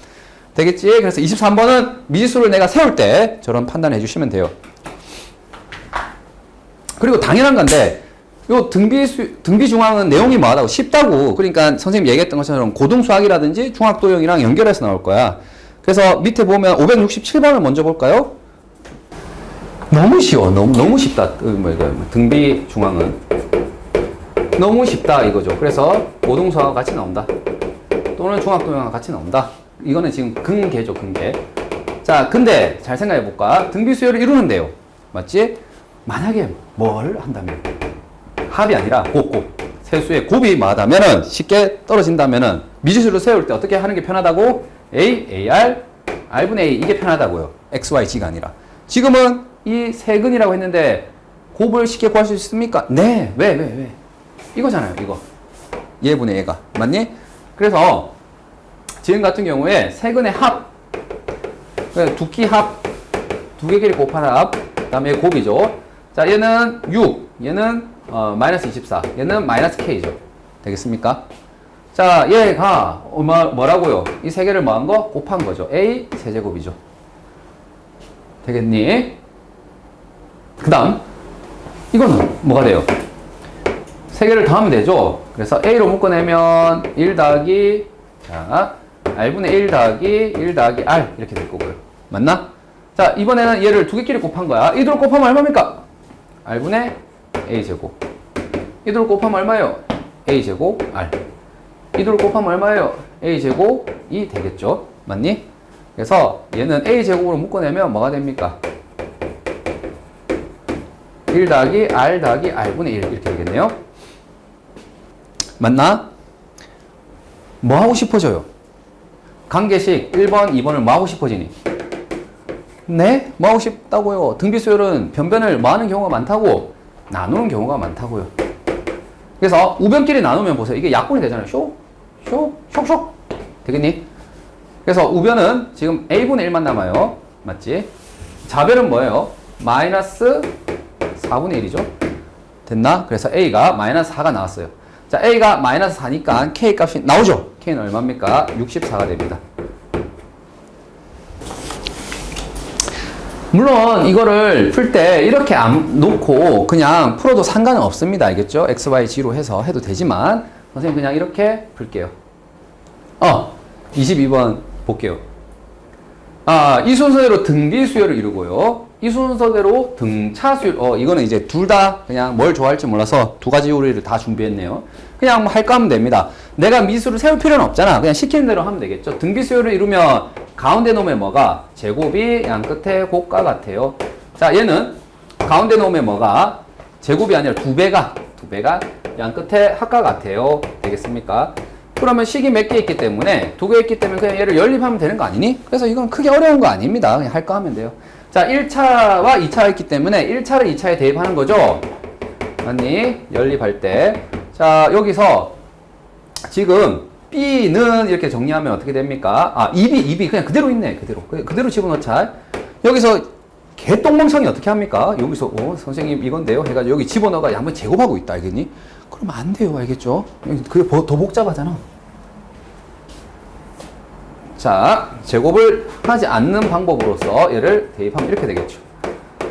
A: 되겠지? 그래서 23번은 미지수를 내가 세울 때 저런 판단해 주시면 돼요. 그리고 당연한 건데 요 등비 중앙은 내용이 뭐하다고 쉽다고. 그러니까 선생님 얘기했던 것처럼 고등수학이라든지 중학도형이랑 연결해서 나올 거야. 그래서 밑에 보면 567번을 먼저 볼까요? 너무 쉬워. 너무 쉽다. 등비 중앙은 너무 쉽다 이거죠. 그래서 오동수하고 같이 나온다. 또는 중학도형과 같이 나온다. 이거는 지금 근계죠, 근계. 자, 근데 잘 생각해 볼까? 등비 수열을 이루는데요. 맞지? 만약에 뭘 한다면 합이 아니라 곱. 세수의 곱이 맞다면은 쉽게 떨어진다면은 미지수를 세울 때 어떻게 하는 게 편하다고? A, AR, R분의 A 이게 편하다고요. X, Y, G가 아니라. 지금은 이 세근이라고 했는데 곱을 쉽게 구할 수 있습니까? 네. 왜? 이거잖아요, 이거. 얘분의 얘가. 맞니? 그래서 지금 같은 경우에 세근의 합, 두끼 합, 두 개끼리 곱한 합, 그 다음에 곱이죠. 자, 얘는 6, 얘는 마이너스 24, 얘는 마이너스 K죠. 되겠습니까? 자, 얘가 뭐라고요? 이 세 개를 뭐한 거? 곱한 거죠. A 세제곱이죠. 되겠니? 그 다음, 이거는 뭐가 돼요? 세 개를 더하면 되죠. 그래서 A로 묶어내면 1 더하기, 자, R분의 1 더하기 1 더하기 R 이렇게 될 거고요. 맞나? 자, 이번에는 얘를 두 개끼리 곱한 거야. 이들 곱하면 얼마입니까? R분의 A제곱. 이들 곱하면 얼마예요? A제곱 R. 이들 곱하면 얼마예요? A제곱이 되겠죠. 맞니? 그래서 얘는 A제곱으로 묶어내면 뭐가 됩니까? 1 더하기 R 더하기 R분의 1 이렇게 되겠네요. 맞나? 뭐 하고 싶어져요? 관계식 1번, 2번을 뭐 하고 싶어지니? 네? 뭐 하고 싶다고요? 등비수열은 변변을 뭐 하는 경우가 많다고? 나누는 경우가 많다고요. 그래서 우변끼리 나누면 보세요. 이게 약분이 되잖아요. 쇽. 되겠니? 그래서 우변은 지금 A분의 1만 남아요. 맞지? 자변은 뭐예요? 마이너스 4분의 1이죠. 됐나? 그래서 A가 마이너스 4가 나왔어요. 자, A가 마이너스 4니까 K 값이 나오죠? K는 얼마입니까? 64가 됩니다. 물론 이거를 풀 때 이렇게 안 놓고 그냥 풀어도 상관은 없습니다. 알겠죠? X, Y, G로 해서 해도 되지만 선생님 그냥 이렇게 풀게요. 22번 볼게요. 이 순서대로 등비 수열을 이루고요. 이 순서대로 등차 수열, 이거는 이제 둘 다 그냥 뭘 좋아할지 몰라서 두 가지 요리를 다 준비했네요. 그냥 뭐 할 거 하면 됩니다. 내가 미수를 세울 필요는 없잖아. 그냥 시키는 대로 하면 되겠죠. 등비 수열을 이루면 가운데 놓으면 뭐가? 제곱이 양 끝에 곱과 같아요. 자, 얘는 가운데 놓으면 뭐가? 제곱이 아니라 두 배가 양 끝에 합과 같아요. 되겠습니까? 그러면 식이 몇 개 있기 때문에 두 개 있기 때문에 그냥 얘를 연립하면 되는 거 아니니? 그래서 이건 크게 어려운 거 아닙니다. 그냥 할 거 하면 돼요. 자, 1차와 2차가 있기 때문에 1차를 2차에 대입하는 거죠. 맞니? 연립할 때. 자, 여기서 지금 B는 이렇게 정리하면 어떻게 됩니까? 2B 그냥 그대로 있네. 그대로 집어넣자. 여기서 개똥멍청이 어떻게 합니까? 여기서 선생님 이건데요 해가지고 여기 집어넣어가 한번 제곱하고 있다. 알겠니? 그러면 안 돼요. 알겠죠? 그게 더 복잡하잖아. 자, 제곱을 하지 않는 방법으로서 얘를 대입하면 이렇게 되겠죠.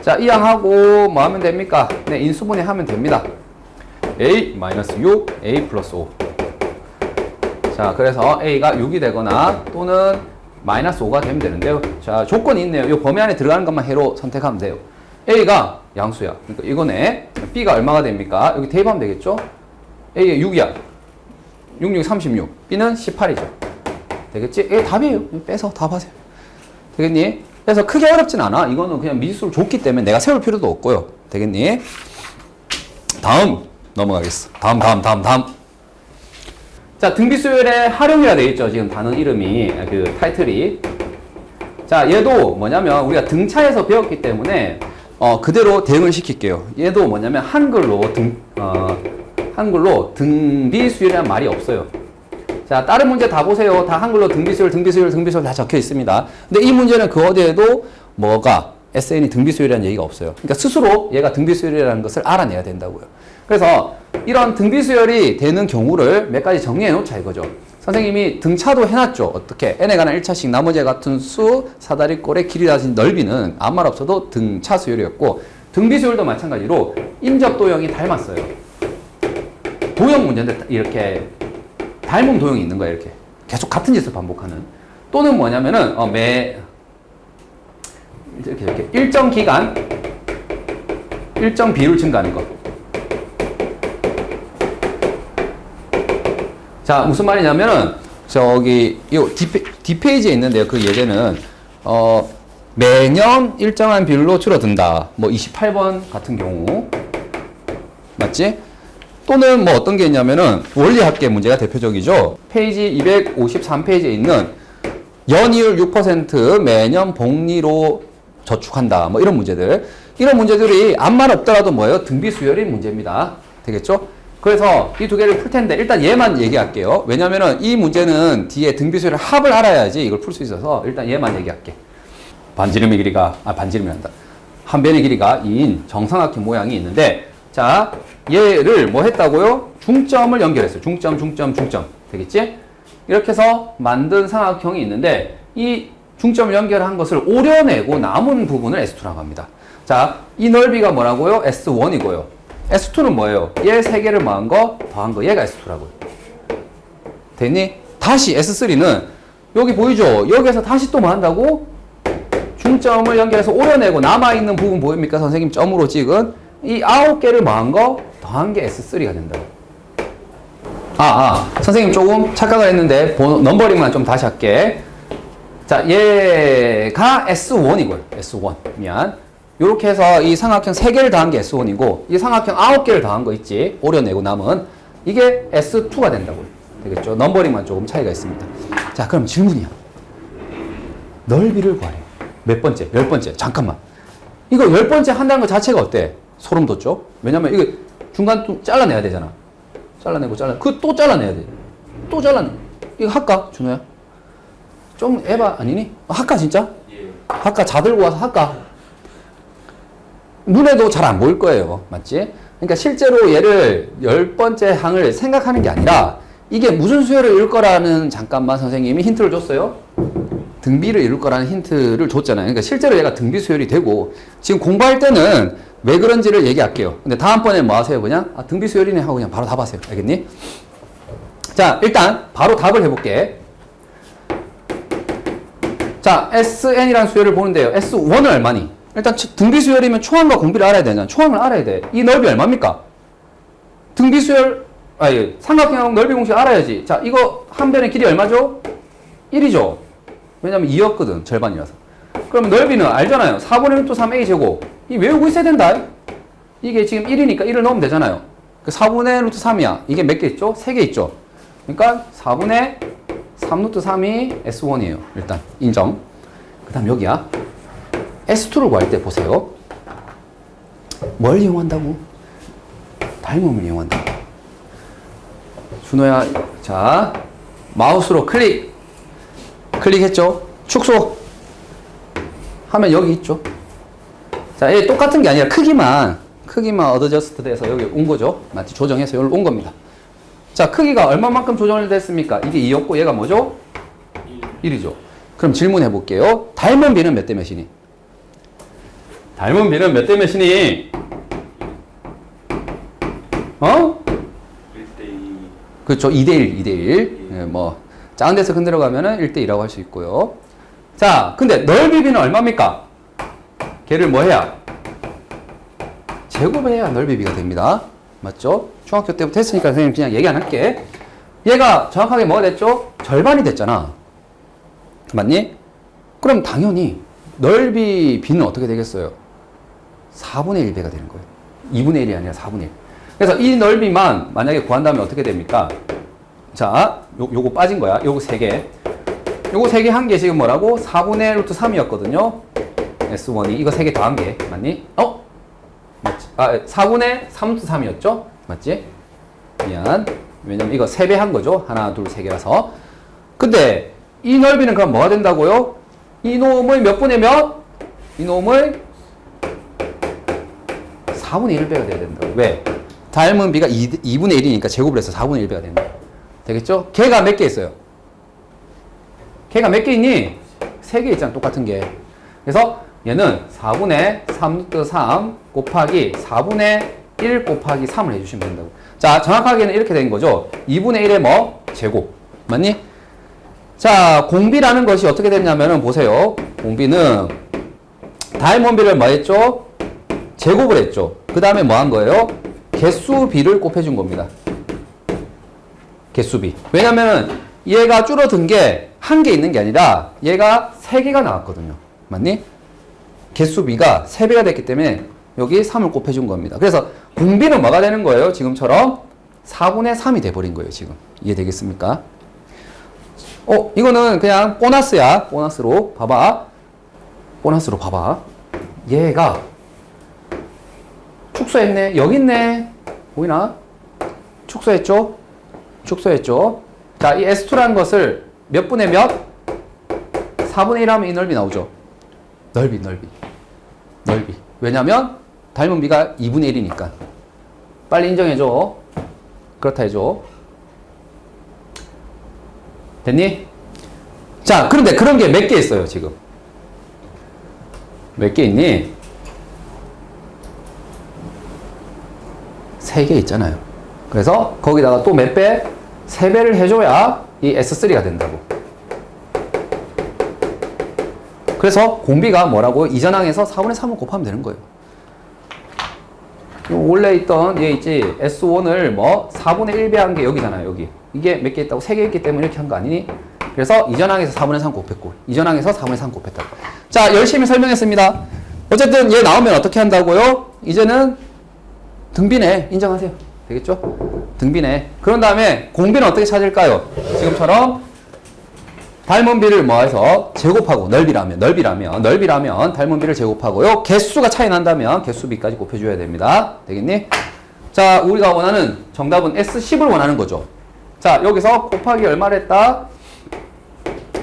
A: 자, 이항하고 뭐 하면 됩니까? 네, 인수분해 하면 됩니다. A-6, A 플러스 5. 자, 그래서 A가 6이 되거나 또는 마이너스 5가 되면 되는데요. 자, 조건이 있네요. 이 범위 안에 들어가는 것만 해로 선택하면 돼요. A가 양수야. 그러니까 이거네. B가 얼마가 됩니까? 여기 대입하면 되겠죠? A가 6이야. 6, 36. B는 18이죠. 되겠지? 이게 답이에요. 빼서 답하세요. 되겠니? 그래서 크게 어렵진 않아. 이거는 그냥 미지수를 줬기 때문에 내가 세울 필요도 없고요. 되겠니? 다음 넘어가겠어. 다음. 자, 등비수열의 활용이라 되어 있죠. 지금 단어 이름이, 그 타이틀이. 자, 얘도 뭐냐면 우리가 등차에서 배웠기 때문에 그대로 대응을 시킬게요. 얘도 뭐냐면 한글로 등비수열이라는 말이 없어요. 자, 다른 문제 다 보세요. 다 한글로 등비수열 다 적혀 있습니다. 근데 이 문제는 그 어디에도 뭐가 SN이 등비수열이라는 얘기가 없어요. 그러니까 스스로 얘가 등비수열이라는 것을 알아내야 된다고요. 그래서 이런 등비수열이 되는 경우를 몇 가지 정리해 놓자 이거죠. 선생님이 등차도 해놨죠. 어떻게? n에 관한 1차식 나머지와 같은 수 사다리꼴의 길이 다진 넓이는 아무 말 없어도 등차 수열이었고 등비수열도 마찬가지로 인접도형이 닮았어요. 도형 문제인데 이렇게 닮은 도형이 있는 거예요. 이렇게 계속 같은 짓을 반복하는. 또는 뭐냐면은 이렇게 일정 기간 일정 비율 증가하는 거. 자, 무슨 말이냐면은 저기 요 뒷페이지에 있는데요. 그 예제는 매년 일정한 비율로 줄어든다. 뭐 28번 같은 경우 맞지? 또는 뭐 어떤 게 있냐면은 원리합계 문제가 대표적이죠. 페이지 253페이지에 있는 연이율 6% 매년 복리로 저축한다. 뭐 이런 문제들. 이런 문제들이 암만 없더라도 뭐예요? 등비 수열이 문제입니다. 되겠죠? 그래서 이 두 개를 풀 텐데 일단 얘만 얘기할게요. 왜냐면은 이 문제는 뒤에 등비 수열 합을 알아야지 이걸 풀 수 있어서 일단 얘만 얘기할게. 반지름의 길이가 반지름이란다. 한 변의 길이가 2인 정삼각형 모양이 있는데 자, 얘를 뭐 했다고요? 중점을 연결했어요. 중점. 되겠지? 이렇게 해서 만든 삼각형이 있는데 이 중점을 연결한 것을 오려내고 남은 부분을 S2라고 합니다. 자, 이 넓이가 뭐라고요? S1이고요. S2는 뭐예요? 얘 세 개를 더한 거, 얘가 S2라고요. 됐니? 다시 S3는 여기 보이죠? 여기에서 다시 또 뭐 한다고? 중점을 연결해서 오려내고 남아있는 부분 보입니까? 선생님 점으로 찍은 이 9개를 더한 거, 더한 게 S3가 된다고. 선생님 조금 착각을 했는데 넘버링만 좀 다시 할게. 자, 얘가 S1이고요. S1. 미안. 요렇게 해서 이 삼각형 3개를 더한 게 S1이고 이 삼각형 9개를 더한 거 있지. 오려내고 남은 이게 S2가 된다고요. 되겠죠? 넘버링만 조금 차이가 있습니다. 자, 그럼 질문이야. 넓이를 구하래. 몇 번째? 10번째. 잠깐만. 이거 10번째 한다는 것 자체가 어때? 소름 돋죠? 왜냐면 이거 중간 또 잘라내야 되잖아. 잘라내고 그거 또 잘라내야 돼. 또 잘라내. 이거 할까? 준호야? 좀 에바 아니니? 할까 진짜?
B: 예.
A: 할까? 자들고 와서 할까? 눈에도 잘 안 보일 거예요. 맞지? 그러니까 실제로 얘를 10번째 항을 생각하는 게 아니라 이게 무슨 수열을 이룰 거라는 잠깐만 선생님이 힌트를 줬어요. 등비를 이룰 거라는 힌트를 줬잖아요. 그러니까 실제로 얘가 등비 수열이 되고 지금 공부할 때는 왜 그런지를 얘기할게요. 근데 다음번에 뭐 하세요? 그냥 등비 수열이네 하고 그냥 바로 답하세요. 알겠니? 자, 일단 바로 답을 해볼게. 자, SN이라는 수열을 보는데요. S1은 얼마니? 일단 등비 수열이면 초항과 공비를 알아야 되잖아. 초항을 알아야 돼. 이 넓이 얼마입니까? 등비 수열, 삼각형하고 넓이 공식 알아야지. 자, 이거 한 변의 길이 얼마죠? 1이죠. 왜냐면 2였거든. 절반이라서. 그러면 넓이는 알잖아요. 4분의 1 3a 제곱. 이 외우고 있어야 된다. 이게 지금 1이니까 1을 넣으면 되잖아요. 그 4분의 루트 3이야. 이게 몇 개 있죠? 3개 있죠. 그러니까 4분의 3 루트 3이 S1이에요. 일단 인정. 그 다음 여기야. S2를 구할 때 보세요. 뭘 이용한다고? 닮음을 이용한다고. 준호야, 자, 마우스로 클릭했죠? 축소 하면 여기 있죠. 자, 얘 똑같은 게 아니라 크기만 어드저스트 돼서 여기 온 거죠. 맞지? 조정해서 여기로 온 겁니다. 자, 크기가 얼마만큼 조정이 됐습니까? 이게 2였고 얘가 뭐죠? 1이죠. 그럼 질문해 볼게요. 닮은 비는 몇 대 몇이니? 닮은 비는 몇 대 몇이니?
B: 1대2.
A: 그렇죠. 2대1. 예, 뭐 작은 데서 큰 데로 가면은 1대2라고 할 수 있고요. 자, 근데 넓이 비는 얼마입니까? 걔를 뭐 해야? 제곱해야 넓이 비가 됩니다. 맞죠? 중학교 때부터 했으니까 선생님 그냥 얘기 안 할게. 얘가 정확하게 뭐가 됐죠? 절반이 됐잖아. 맞니? 그럼 당연히 넓이 비는 어떻게 되겠어요? 4분의 1배가 되는 거예요. 2분의 1이 아니라 4분의 1. 그래서 이 넓이만 만약에 구한다면 어떻게 됩니까? 자, 요거 빠진 거야. 요거 3개. 요거 3개 한 게 지금 뭐라고? 4분의 루트 3이었거든요. S1이. 이거 3개 더한 게. 맞니? 맞지? 4분의 3 루트 3이었죠? 맞지? 미안. 왜냐면 이거 3배 한 거죠. 하나, 둘, 3개라서. 근데 이 넓이는 그럼 뭐가 된다고요? 이 놈의 몇 분의 몇? 이 놈의 4분의 1배가 돼야 된다고. 왜? 닮은 비가 2분의 1이니까 제곱을 해서 4분의 1배가 된다. 되겠죠? 걔가 몇 개 있어요? 걔가 몇 개 있니? 3개 있잖아. 똑같은 게. 그래서 얘는 4분의 3 루트 3 곱하기 4분의 1 곱하기 3을 해주시면 된다고. 자, 정확하게는 이렇게 된 거죠. 2분의 1의 뭐? 제곱. 맞니? 자, 공비라는 것이 어떻게 됐냐면은 보세요. 공비는 닮은 비를 뭐 했죠? 제곱을 했죠. 그 다음에 뭐 한 거예요? 개수 B를 곱해준 겁니다. 개수 B. 왜냐면 얘가 줄어든 게 한 개 있는 게 아니라 얘가 3개가 나왔거든요. 맞니? 개수 B가 3배가 됐기 때문에 여기 3을 곱해준 겁니다. 그래서 공비는 뭐가 되는 거예요? 지금처럼 4분의 3이 돼버린 거예요. 지금. 이해되겠습니까? 이거는 그냥 보너스야. 보너스로 봐봐. 보너스로 봐봐. 얘가 축소했네. 여기 있네. 보이나? 축소했죠? 축소했죠? 자, 이 S2라는 것을 몇 분의 몇? 4분의 1 하면 이 넓이 나오죠? 넓이. 왜냐면 닮은 비가 2분의 1이니까. 빨리 인정해줘. 그렇다 해줘. 됐니? 자, 그런데 그런 게 몇 개 있어요, 지금. 몇 개 있니? 3개 있잖아요. 그래서 거기다가 또 몇 배? 3배를 해줘야 이 S3가 된다고. 그래서 공비가 뭐라고? 이전항에서 4분의 3을 곱하면 되는 거예요. 원래 있던 얘 있지? S1을 뭐 4분의 1배 한 게 여기잖아요. 여기. 이게 몇 개 있다고? 3개 있기 때문에 이렇게 한 거 아니니? 그래서 이전항에서 4분의 3 곱했고 이전항에서 4분의 3 곱했다. 자, 열심히 설명했습니다. 어쨌든 얘 나오면 어떻게 한다고요? 이제는 등비네. 인정하세요. 되겠죠? 등비네. 그런 다음에 공비는 어떻게 찾을까요? 지금처럼 닮은 비를 뭐 해서 제곱하고 넓이라면 닮은 비를 제곱하고요. 개수가 차이 난다면 개수 비까지 곱해줘야 됩니다. 되겠니? 자, 우리가 원하는 정답은 S10을 원하는 거죠. 자, 여기서 곱하기 얼마를 했다?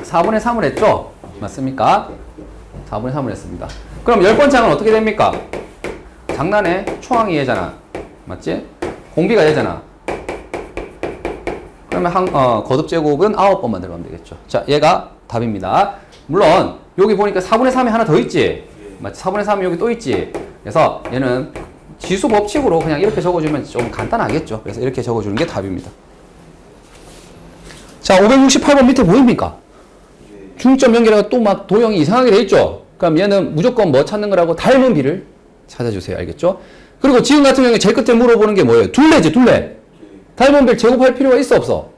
A: 4분의 3을 했죠? 맞습니까? 4분의 3을 했습니다. 그럼 10번째 항은 어떻게 됩니까? 장난해. 초항이 얘잖아. 맞지? 공비가 얘잖아. 그러면 거듭 제곱은 9번만 들어가면 되겠죠. 자, 얘가 답입니다. 물론 여기 보니까 4분의 3이 하나 더 있지? 맞지? 4분의 3이 여기 또 있지? 그래서 얘는 지수 법칙으로 그냥 이렇게 적어주면 좀 간단하겠죠. 그래서 이렇게 적어주는 게 답입니다. 자, 568번 밑에 보입니까? 중점 연결해가 또 막 도형이 이상하게 돼 있죠? 그럼 얘는 무조건 뭐 찾는 거라고? 닮은 비를 찾아주세요. 알겠죠? 그리고 지금 같은 경우에 제일 끝에 물어보는 게 뭐예요? 둘레지, 둘레. 닮은 비를 제곱할 필요가 있어, 없어?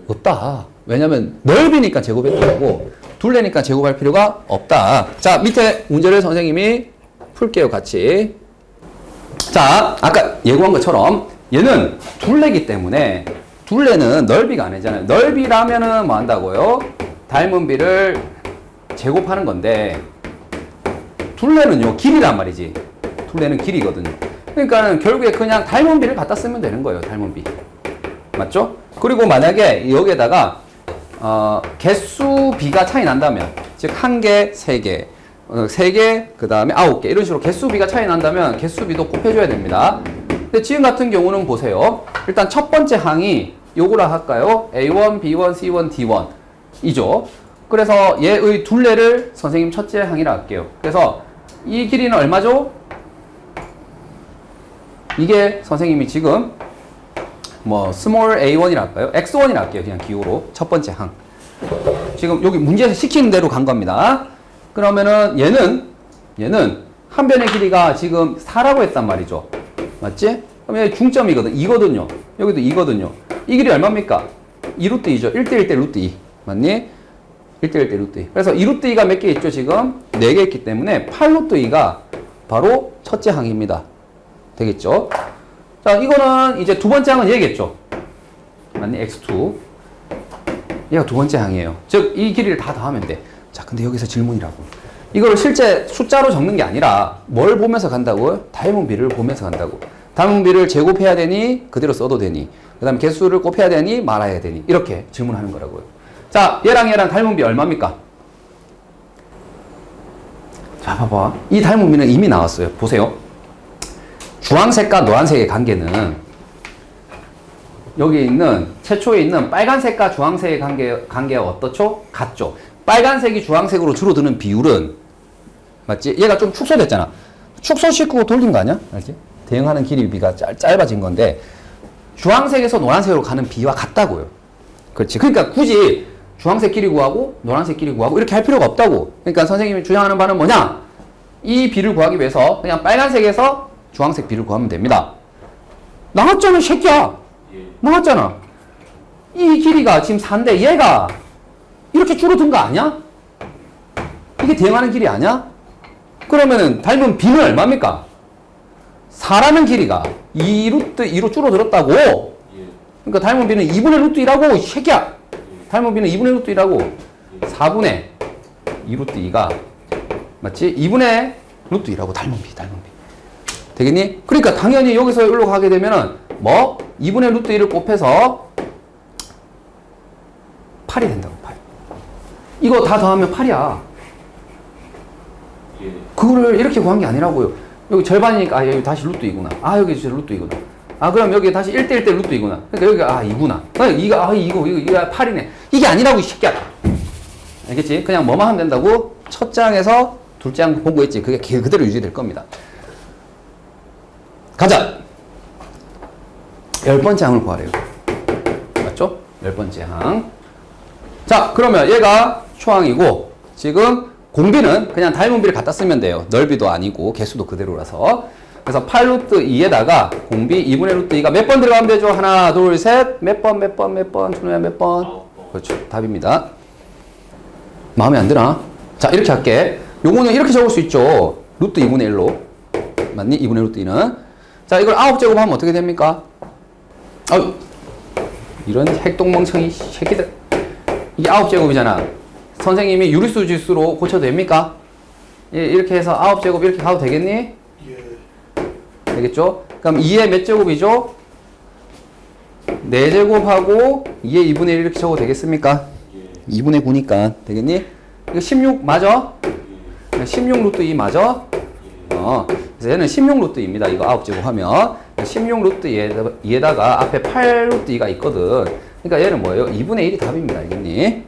A: 없다. 왜냐면 넓이니까 제곱했던 거고 둘레니까 제곱할 필요가 없다. 자, 밑에 문제를 선생님이 풀게요, 같이. 자, 아까 예고한 것처럼 얘는 둘레기 때문에 둘레는 넓이가 아니잖아요. 넓이라면은 뭐 한다고요? 닮은 비를 제곱하는 건데 둘레는요, 길이란 말이지. 둘레는 길이거든요. 그러니까 결국에 그냥 닮은 비를 갖다 쓰면 되는 거예요, 닮은 비. 맞죠? 그리고 만약에 여기에다가 개수 비가 차이 난다면, 즉 1개, 3개, 3개, 그 다음에 9개 이런 식으로 개수 비가 차이 난다면 개수 비도 곱해줘야 됩니다. 근데 지금 같은 경우는 보세요. 일단 첫 번째 항이 요거라 할까요? A1, B1, C1, D1 이죠. 그래서 얘의 둘레를 선생님 첫째 항이라 할게요. 그래서 이 길이는 얼마죠? 이게 선생님이 지금 뭐 small a1이라 할까요? x1이라 할게요. 그냥 기호로 첫 번째 항. 지금 여기 문제에서 시키는 대로 간 겁니다. 그러면은 얘는 한 변의 길이가 지금 4라고 했단 말이죠. 맞지? 그럼 얘 중점이거든. 2거든요. 여기도 2거든요. 이 길이 얼마입니까? 2루트 2죠. 1대1 대 루트 2. 맞니? 1대1 대 루트 2. 그래서 2루트 2가 몇 개 있죠? 지금 4개 있기 때문에 8루트 2가 바로 첫째 항입니다. 되겠죠? 자, 이거는 이제 두 번째 항은 얘겠죠? 맞니? x2. 얘가 두 번째 항이에요. 즉, 이 길이를 다 더하면 돼. 자, 근데 여기서 질문이라고. 이걸 실제 숫자로 적는 게 아니라 뭘 보면서 간다고요? 닮은 비를 보면서 간다고. 닮은 비를 제곱해야 되니? 그대로 써도 되니? 그 다음에 개수를 곱해야 되니? 말아야 되니? 이렇게 질문하는 거라고요. 자, 얘랑 닮은 비 얼마입니까? 자, 봐봐. 이 닮은 비는 이미 나왔어요. 보세요. 주황색과 노란색의 관계는 여기 있는 최초에 있는 빨간색과 주황색의 관계가 어떻죠? 같죠? 빨간색이 주황색으로 줄어드는 비율은 맞지? 얘가 좀 축소됐잖아. 축소시키고 돌린 거 아니야? 알지? 대응하는 길이 비가 짧아진 건데 주황색에서 노란색으로 가는 비와 같다고요. 그렇지? 그러니까 굳이 주황색 길이 구하고 노란색 길이 구하고 이렇게 할 필요가 없다고. 그러니까 선생님이 주장하는 바는 뭐냐? 이 비를 구하기 위해서 그냥 빨간색에서 주황색 B를 구하면 됩니다. 나왔잖아, 이 새끼야.
B: 예.
A: 나왔잖아. 이 길이가 지금 4인데 얘가 이렇게 줄어든 거 아니야? 이게 대응하는 길이 아니야? 그러면은 닮은 B는 얼마입니까? 4라는 길이가 2 루트 2로 줄어들었다고.
B: 예.
A: 그러니까 닮은 B는 2분의 루트 2라고, 이 새끼야. 닮은 B는 2분의 루트 2라고. 4분의 2 루트 2가 맞지? 2분의 루트 2라고 닮은 B. 되겠니? 그러니까 당연히 여기서 여기로 가게 되면은 뭐? 2분의 루트 2를 곱해서 8이 된다고, 8. 이거 다 더하면 8이야.
B: 예.
A: 그거를 이렇게 구한 게 아니라고요. 여기 절반이니까, 아, 여기 다시 루트 2구나. 아, 여기 진짜 루트 2구나. 아, 그럼 여기 다시 1대1대 루트 2구나. 그러니까 여기가, 아, 2구나. 이거 8이네. 이게 아니라고, 이 새끼야. 알겠지? 그냥 뭐만 하면 된다고? 첫 장에서 둘째 장 보고 있지. 그게 그대로 유지될 겁니다. 가자! 10번째 항을 구하래요. 맞죠? 10번째 항. 자, 그러면 얘가 초항이고, 지금 공비는 그냥 닮은 비를 갖다 쓰면 돼요. 넓이도 아니고, 개수도 그대로라서. 그래서 8 루트 2에다가 공비 2분의 루트 2가 몇 번 들어가면 되죠? 하나, 둘, 셋. 몇 번? 준호야 몇 번?
B: 9번.
A: 그렇죠. 답입니다. 마음에 안 드나? 자, 이렇게 할게. 요거는 이렇게 적을 수 있죠. 루트 2분의 1로. 맞니? 2분의 루트 2는. 자, 이걸 9제곱하면 어떻게 됩니까? 아유, 이런 핵동멍청이 새끼들. 이게 9제곱이잖아. 선생님이 유리수 지수로 고쳐도 됩니까? 예, 이렇게 해서 9제곱 이렇게 가도 되겠니?
B: 예.
A: 되겠죠? 그럼 2의 몇 제곱이죠? 4제곱하고 2의 2분의 1 이렇게 적어도 되겠습니까?
B: 예.
A: 2분의 9니까. 되겠니? 이거 16 맞아?
B: 예.
A: 16 루트 2 맞아? 그래서 얘는 16 루트 2입니다. 이거 9제곱 하면. 16 루트 2에다가 앞에 8 루트 2가 있거든. 그러니까 얘는 뭐예요? 2분의 1이 답입니다. 알겠니?